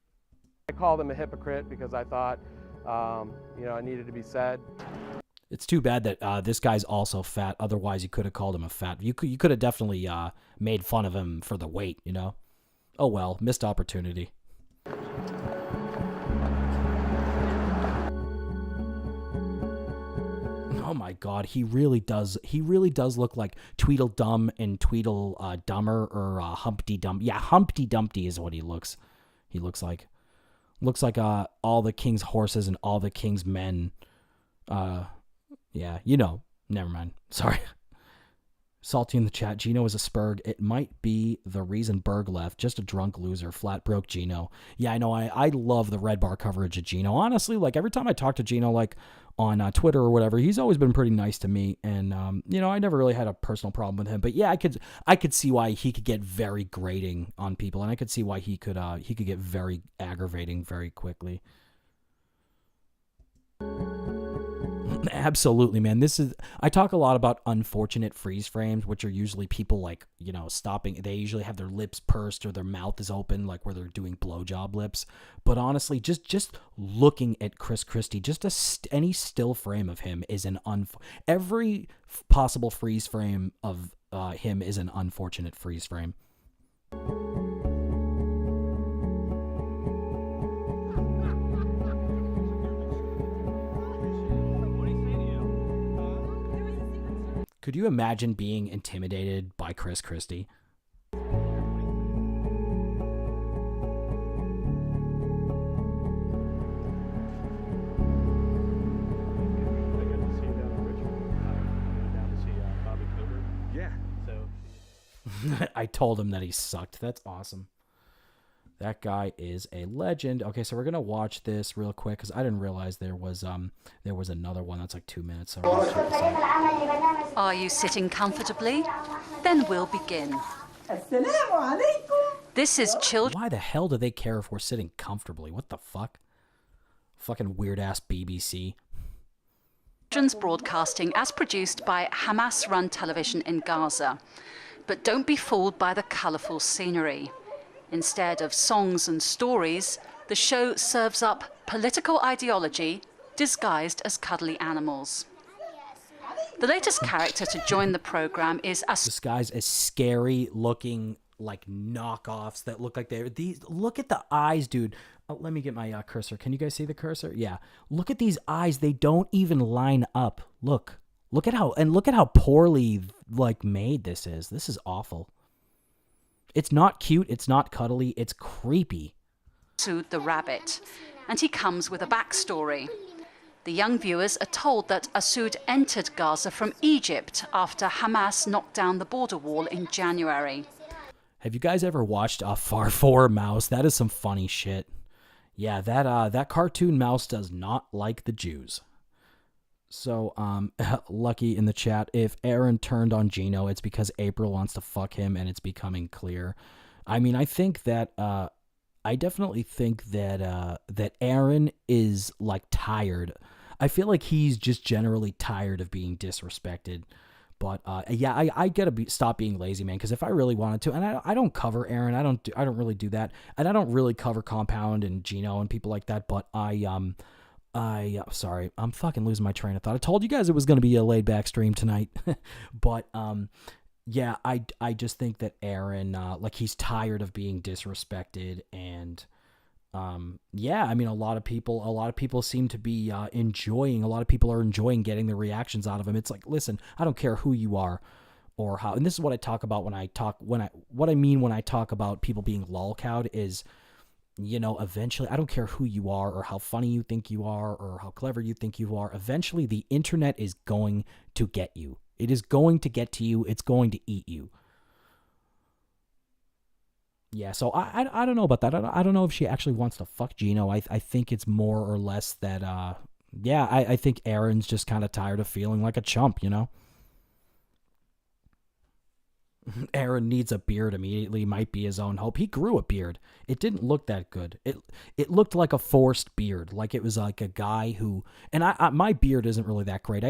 I called him a hypocrite because I thought, it needed to be said. It's too bad that this guy's also fat. Otherwise, you could have called him a fat. You could have definitely made fun of him for the weight, you know? Oh well, missed opportunity. Oh my God, he really does look like Tweedledum and Tweedledummer or Humpty Dumpty. Yeah, Humpty Dumpty is what he looks like. Looks like all the king's horses and all the king's men. Yeah, never mind. Sorry. Salty in the chat. Gino is a spurg. It might be the reason Berg left. Just a drunk loser. Flat broke Gino. Yeah, I know. I love the Red Bar coverage of Gino. Honestly, like every time I talk to Gino, like on Twitter or whatever, he's always been pretty nice to me. And, I never really had a personal problem with him. But yeah, I could see why he could get very grating on people. And I could see why he could get very aggravating very quickly. Absolutely, man. I talk a lot about unfortunate freeze frames, which are usually people like, stopping. They usually have their lips pursed or their mouth is open, like where they're doing blowjob lips. But honestly, just looking at Chris Christie, any still frame of him is every possible freeze frame of him is an unfortunate freeze frame. Could you imagine being intimidated by Chris Christie? I told him that he sucked. That's awesome. That guy is a legend. Okay, so we're gonna watch this real quick because I didn't realize there was another one that's like 2 minutes. So are you sitting comfortably? Then we'll begin. This is children. Why the hell do they care if we're sitting comfortably? What the fuck? Fucking weird ass BBC. Children's broadcasting as produced by Hamas-run television in Gaza. But don't be fooled by the colourful scenery. Instead of songs and stories, the show serves up political ideology disguised as cuddly animals. The latest character to join the program is this guy's a scary looking like knockoffs that look like look at the eyes, dude. Let me get my cursor. Can you guys see the cursor? Yeah. Look at these eyes. They don't even line up. Look at how poorly made this is. This is awful. It's not cute, it's not cuddly, it's creepy. Masood the rabbit, and he comes with a backstory. The young viewers are told that Masood entered Gaza from Egypt after Hamas knocked down the border wall in January. Have you guys ever watched a Far 4 mouse? That is some funny shit. Yeah, that cartoon mouse does not like the Jews. So, Lucky in the chat, if Aaron turned on Gino, it's because April wants to fuck him and it's becoming clear. I mean, I think that, I definitely think that, that Aaron is, tired. I feel like he's just generally tired of being disrespected. But, yeah, I gotta stop being lazy, man, because if I really wanted to, and I don't cover Aaron, I don't really do that, and I don't really cover Compound and Gino and people like that, but Sorry, I'm fucking losing my train of thought. I told you guys it was going to be a laid back stream tonight, but yeah, I just think that Aaron, like, he's tired of being disrespected, and yeah, I mean, a lot of people seem to be enjoying. A lot of people are enjoying getting the reactions out of him. It's like, listen, I don't care who you are or how, and this is what I talk about what I mean when I talk about people being lolcowed is, you know, eventually, I don't care who you are or how funny you think you are or how clever you think you are. Eventually, the internet is going to get you. It is going to get to you. It's going to eat you. Yeah, so I don't know about that. I don't know if she actually wants to fuck Gino. I think it's more or less that, yeah, I think Aaron's just kind of tired of feeling like a chump, you know? Aaron needs a beard immediately, might be his own hope. He grew a beard. It didn't look that good. It looked like a forced beard, like it was like a guy who, and my beard isn't really that great.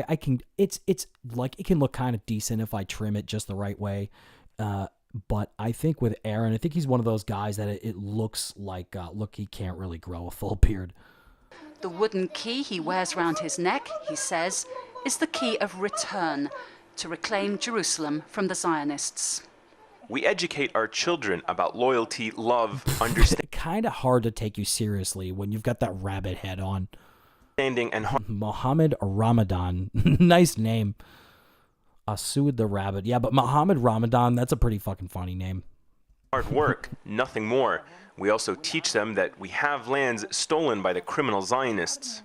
It's like, it can look kind of decent if I trim it just the right way. But I think with Aaron, I think he's one of those guys that it looks like, look, he can't really grow a full beard. The wooden key he wears round his neck, he says, is the key of return, to reclaim Jerusalem from the Zionists. We educate our children about loyalty, love, understanding. Kind of hard to take you seriously when you've got that rabbit head on. And Mohammed Ramadan. Nice name. Asud the rabbit. Yeah, but Mohammed Ramadan, that's a pretty fucking funny name. Hard work, nothing more. We also teach them that we have lands stolen by the criminal Zionists.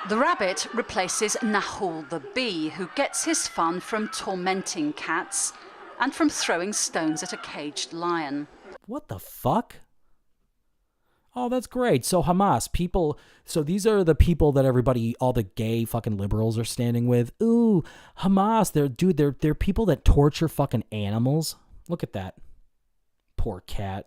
The rabbit replaces Nahul the bee, who gets his fun from tormenting cats and from throwing stones at a caged lion. What the fuck? Oh, that's great. So Hamas, people, so these are the people that everybody, all the gay fucking liberals are standing with. Ooh, Hamas, they're people that torture fucking animals. Look at that. Poor cat.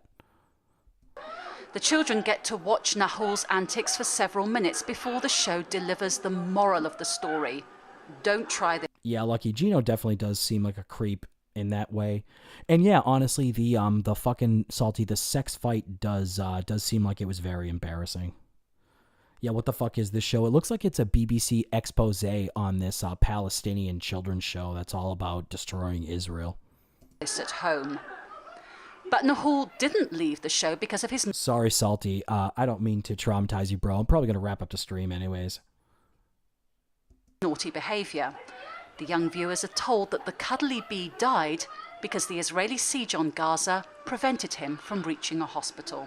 The children get to watch Nahul's antics for several minutes before the show delivers the moral of the story. Don't try this. Yeah, Lucky Gino definitely does seem like a creep in that way. And yeah, honestly, the fucking Salty, the sex fight does seem like it was very embarrassing. Yeah, what the fuck is this show? It looks like it's a BBC expose on this Palestinian children's show that's all about destroying Israel. At home. But Nahul didn't leave the show because of his... Sorry, Salty. I don't mean to traumatize you, bro. I'm probably going to wrap up the stream anyways. ...naughty behaviour. The young viewers are told that the cuddly bee died because the Israeli siege on Gaza prevented him from reaching a hospital.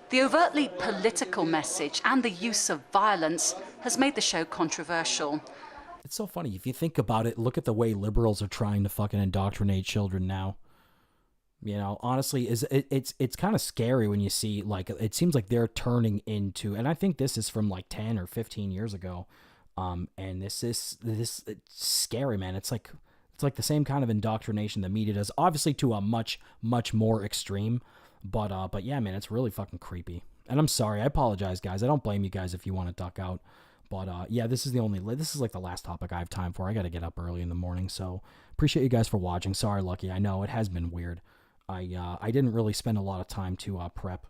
The overtly political message and the use of violence has made the show controversial. It's so funny. If you think about it, look at the way liberals are trying to fucking indoctrinate children now. You know, honestly, it's kind of scary when you see, like, it seems like they're turning into, and I think this is from like 10 or 15 years ago, and this it's scary, man. It's like the same kind of indoctrination the media does, obviously to a much more extreme, but yeah, man, it's really fucking creepy. And I'm sorry, I apologize, guys. I don't blame you guys if you want to duck out, but yeah, this is like the last topic I have time for. I got to get up early in the morning, so appreciate you guys for watching. Sorry, Lucky, I know it has been weird. I didn't really spend a lot of time to prep.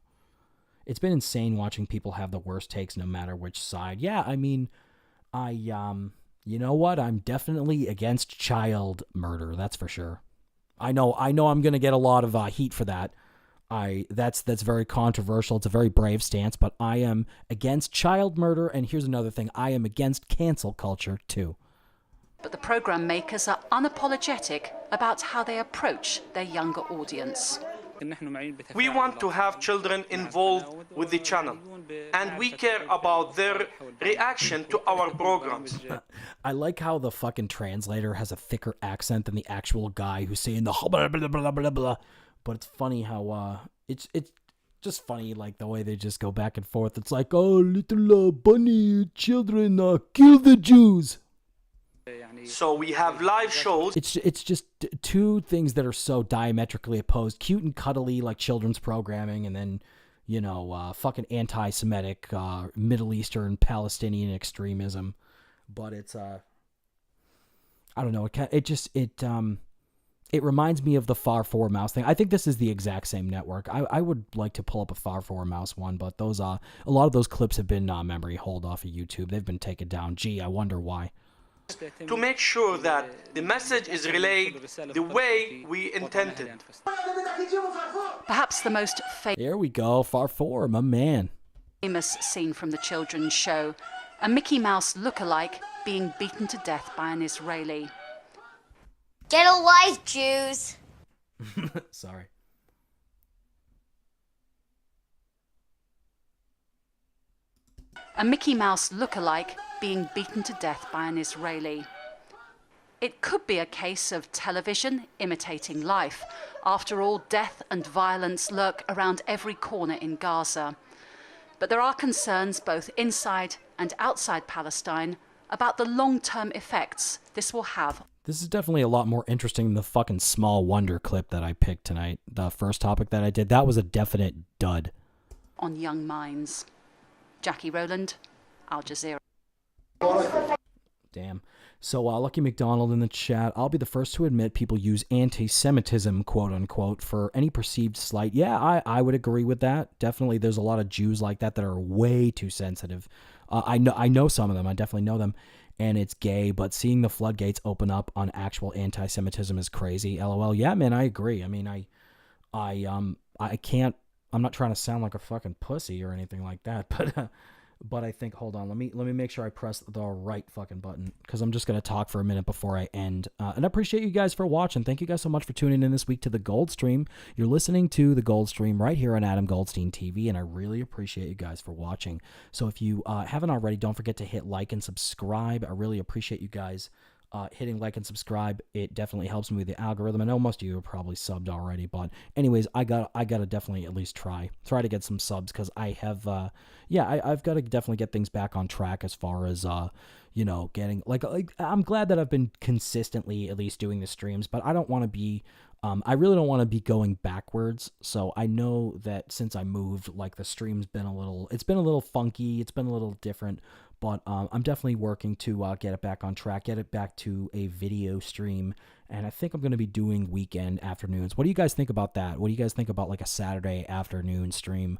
It's been insane watching people have the worst takes no matter which side. Yeah, I mean, you know what? I'm definitely against child murder, that's for sure. I know I'm going to get a lot of heat for that. That's very controversial. It's a very brave stance, but I am against child murder, and here's another thing. I am against cancel culture too. But the program makers are unapologetic about how they approach their younger audience. We want to have children involved with the channel, and we care about their reaction to our programs. I like how the fucking translator has a thicker accent than the actual guy who's saying the blah, blah, blah, blah, blah. But it's funny how it's just funny, like the way they just go back and forth. It's like, oh, little bunny children, kill the Jews. So we have live shows. It's just two things that are so diametrically opposed: cute and cuddly, like children's programming, and then, you know, fucking anti-Semitic, Middle Eastern, Palestinian extremism. But it's I don't know. It reminds me of the Far 4 mouse thing. I think this is the exact same network. I would like to pull up a Far 4 mouse one, but those a lot of those clips have been memory hold off of YouTube. They've been taken down. Gee, I wonder why. To make sure that the message is relayed the way we intended. Perhaps the most Here we go, Far 4, my man. famous scene from the children's show, a Mickey Mouse look-alike being beaten to death by an Israeli. Get a life, Jews. Sorry. A Mickey Mouse look-alike being beaten to death by an Israeli. It could be a case of television imitating life. After all, death and violence lurk around every corner in Gaza. But there are concerns both inside and outside Palestine about the long-term effects this will have. This is definitely a lot more interesting than the fucking Small Wonder clip that I picked tonight. The first topic that I did, that was a definite dud. On young minds. Jackie Rowland, Al Jazeera. Damn. So, Lucky McDonald in the chat, I'll be the first to admit people use anti-Semitism, quote-unquote, for any perceived slight. Yeah, I would agree with that. Definitely, there's a lot of Jews like that are way too sensitive. I know some of them. I definitely know them. And it's gay, but seeing the floodgates open up on actual anti-Semitism is crazy. LOL. Yeah, man, I agree. I mean, I can't. I'm not trying to sound like a fucking pussy or anything like that, but I think, hold on, let me make sure I press the right fucking button, because I'm just gonna talk for a minute before I end. And I appreciate you guys for watching. Thank you guys so much for tuning in this week to the Goldstream. You're listening to the Goldstream right here on Adam Goldstein TV, and I really appreciate you guys for watching. So if you haven't already, don't forget to hit like and subscribe. I really appreciate you guys hitting like and subscribe. It definitely helps me with the algorithm. I know most of you are probably subbed already, but anyways, I gotta definitely at least try to get some subs, because I have I've got to definitely get things back on track as far as getting like I'm glad that I've been consistently at least doing the streams, but I don't want to be I really don't want to be going backwards. So I know that since I moved, like, the stream's been a little funky, it's been a little different. But I'm definitely working to get it back on track, get it back to a video stream. And I think I'm going to be doing weekend afternoons. What do you guys think about that? What do you guys think about, like, a Saturday afternoon stream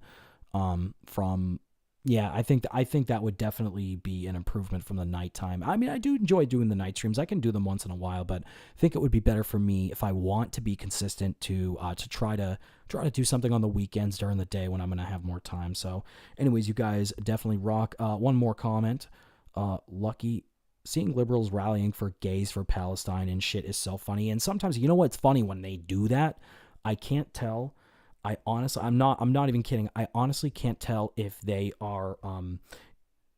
I think that would definitely be an improvement from the nighttime. I mean, I do enjoy doing the night streams. I can do them once in a while, but I think it would be better for me if I want to be consistent to try to do something on the weekends during the day when I'm going to have more time. So anyways, you guys definitely rock. One more comment. Lucky, seeing liberals rallying for gays for Palestine and shit is so funny. And sometimes, you know what's funny? When they do that, I can't tell. I'm not even kidding. I honestly can't tell if they are,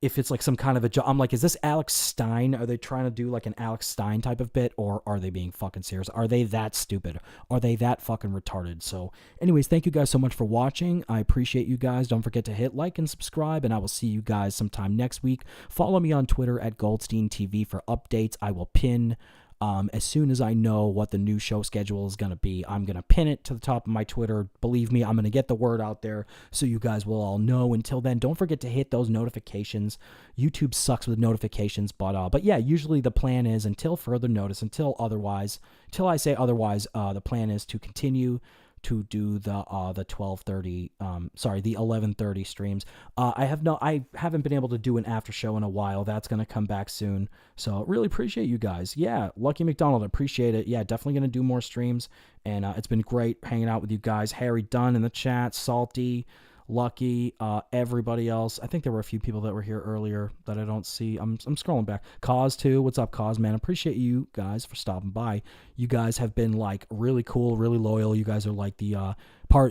if it's like some kind of a joke. I'm like, is this Alex Stein? Are they trying to do like an Alex Stein type of bit, or are they being fucking serious? Are they that stupid? Are they that fucking retarded? So anyways, thank you guys so much for watching. I appreciate you guys. Don't forget to hit like and subscribe, and I will see you guys sometime next week. Follow me on Twitter at Goldstein TV for updates. I will pin as soon as I know what the new show schedule is going to be, I'm going to pin it to the top of my Twitter. Believe me, I'm going to get the word out there so you guys will all know. Until then, don't forget to hit those notifications. YouTube sucks with notifications, but yeah, usually the plan is, until further notice, until I say otherwise, the plan is to continue to do the 11:30 streams. I haven't been able to do an after show in a while. That's going to come back soon. So really appreciate you guys. Yeah, Lucky McDonald, appreciate it. Yeah, definitely going to do more streams, and it's been great hanging out with you guys. Harry Dunn in the chat, Salty, Lucky, everybody else. I think there were a few people that were here earlier that I don't see. I'm scrolling back. Cause too. What's up, Cause, man? Appreciate you guys for stopping by. You guys have been like really cool, really loyal. You guys are like the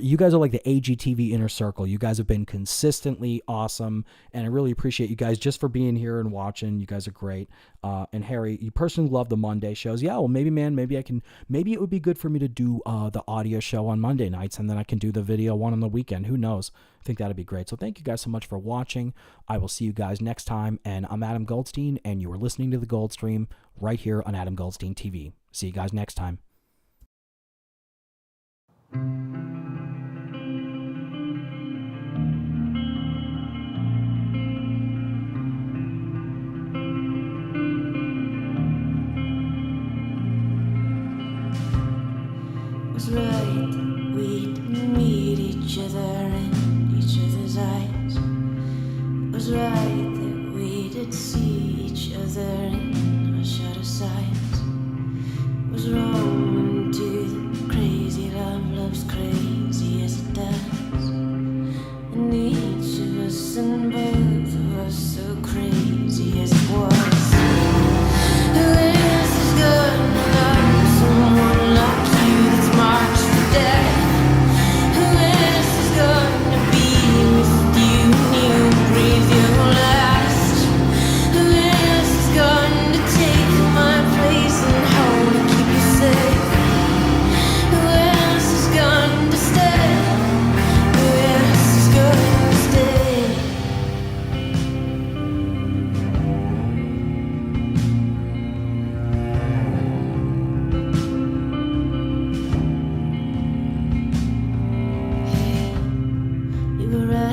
you guys are like the AGTV inner circle. You guys have been consistently awesome, and I really appreciate you guys just for being here and watching. You guys are great. And Harry, you personally love the Monday shows. Yeah, well, maybe, man, maybe it would be good for me to do the audio show on Monday nights, and then I can do the video one on the weekend. Who knows? I think that'd be great. So thank you guys so much for watching. I will see you guys next time, and I'm Adam Goldstein, and you are listening to the Goldstream right here on Adam Goldstein TV. See you guys next time. was right that we did see each other in our shadow sides. Was wrong into the crazy love, love's crazy as it does. And each of us and both of us so crazy as it was. Who is gonna love someone like you that's marked for death? Who is gonna be with you when you breathe your last? Who is gonna take my place and hold and keep you safe? Who else is gonna stay? Who else is gonna stay? You were right.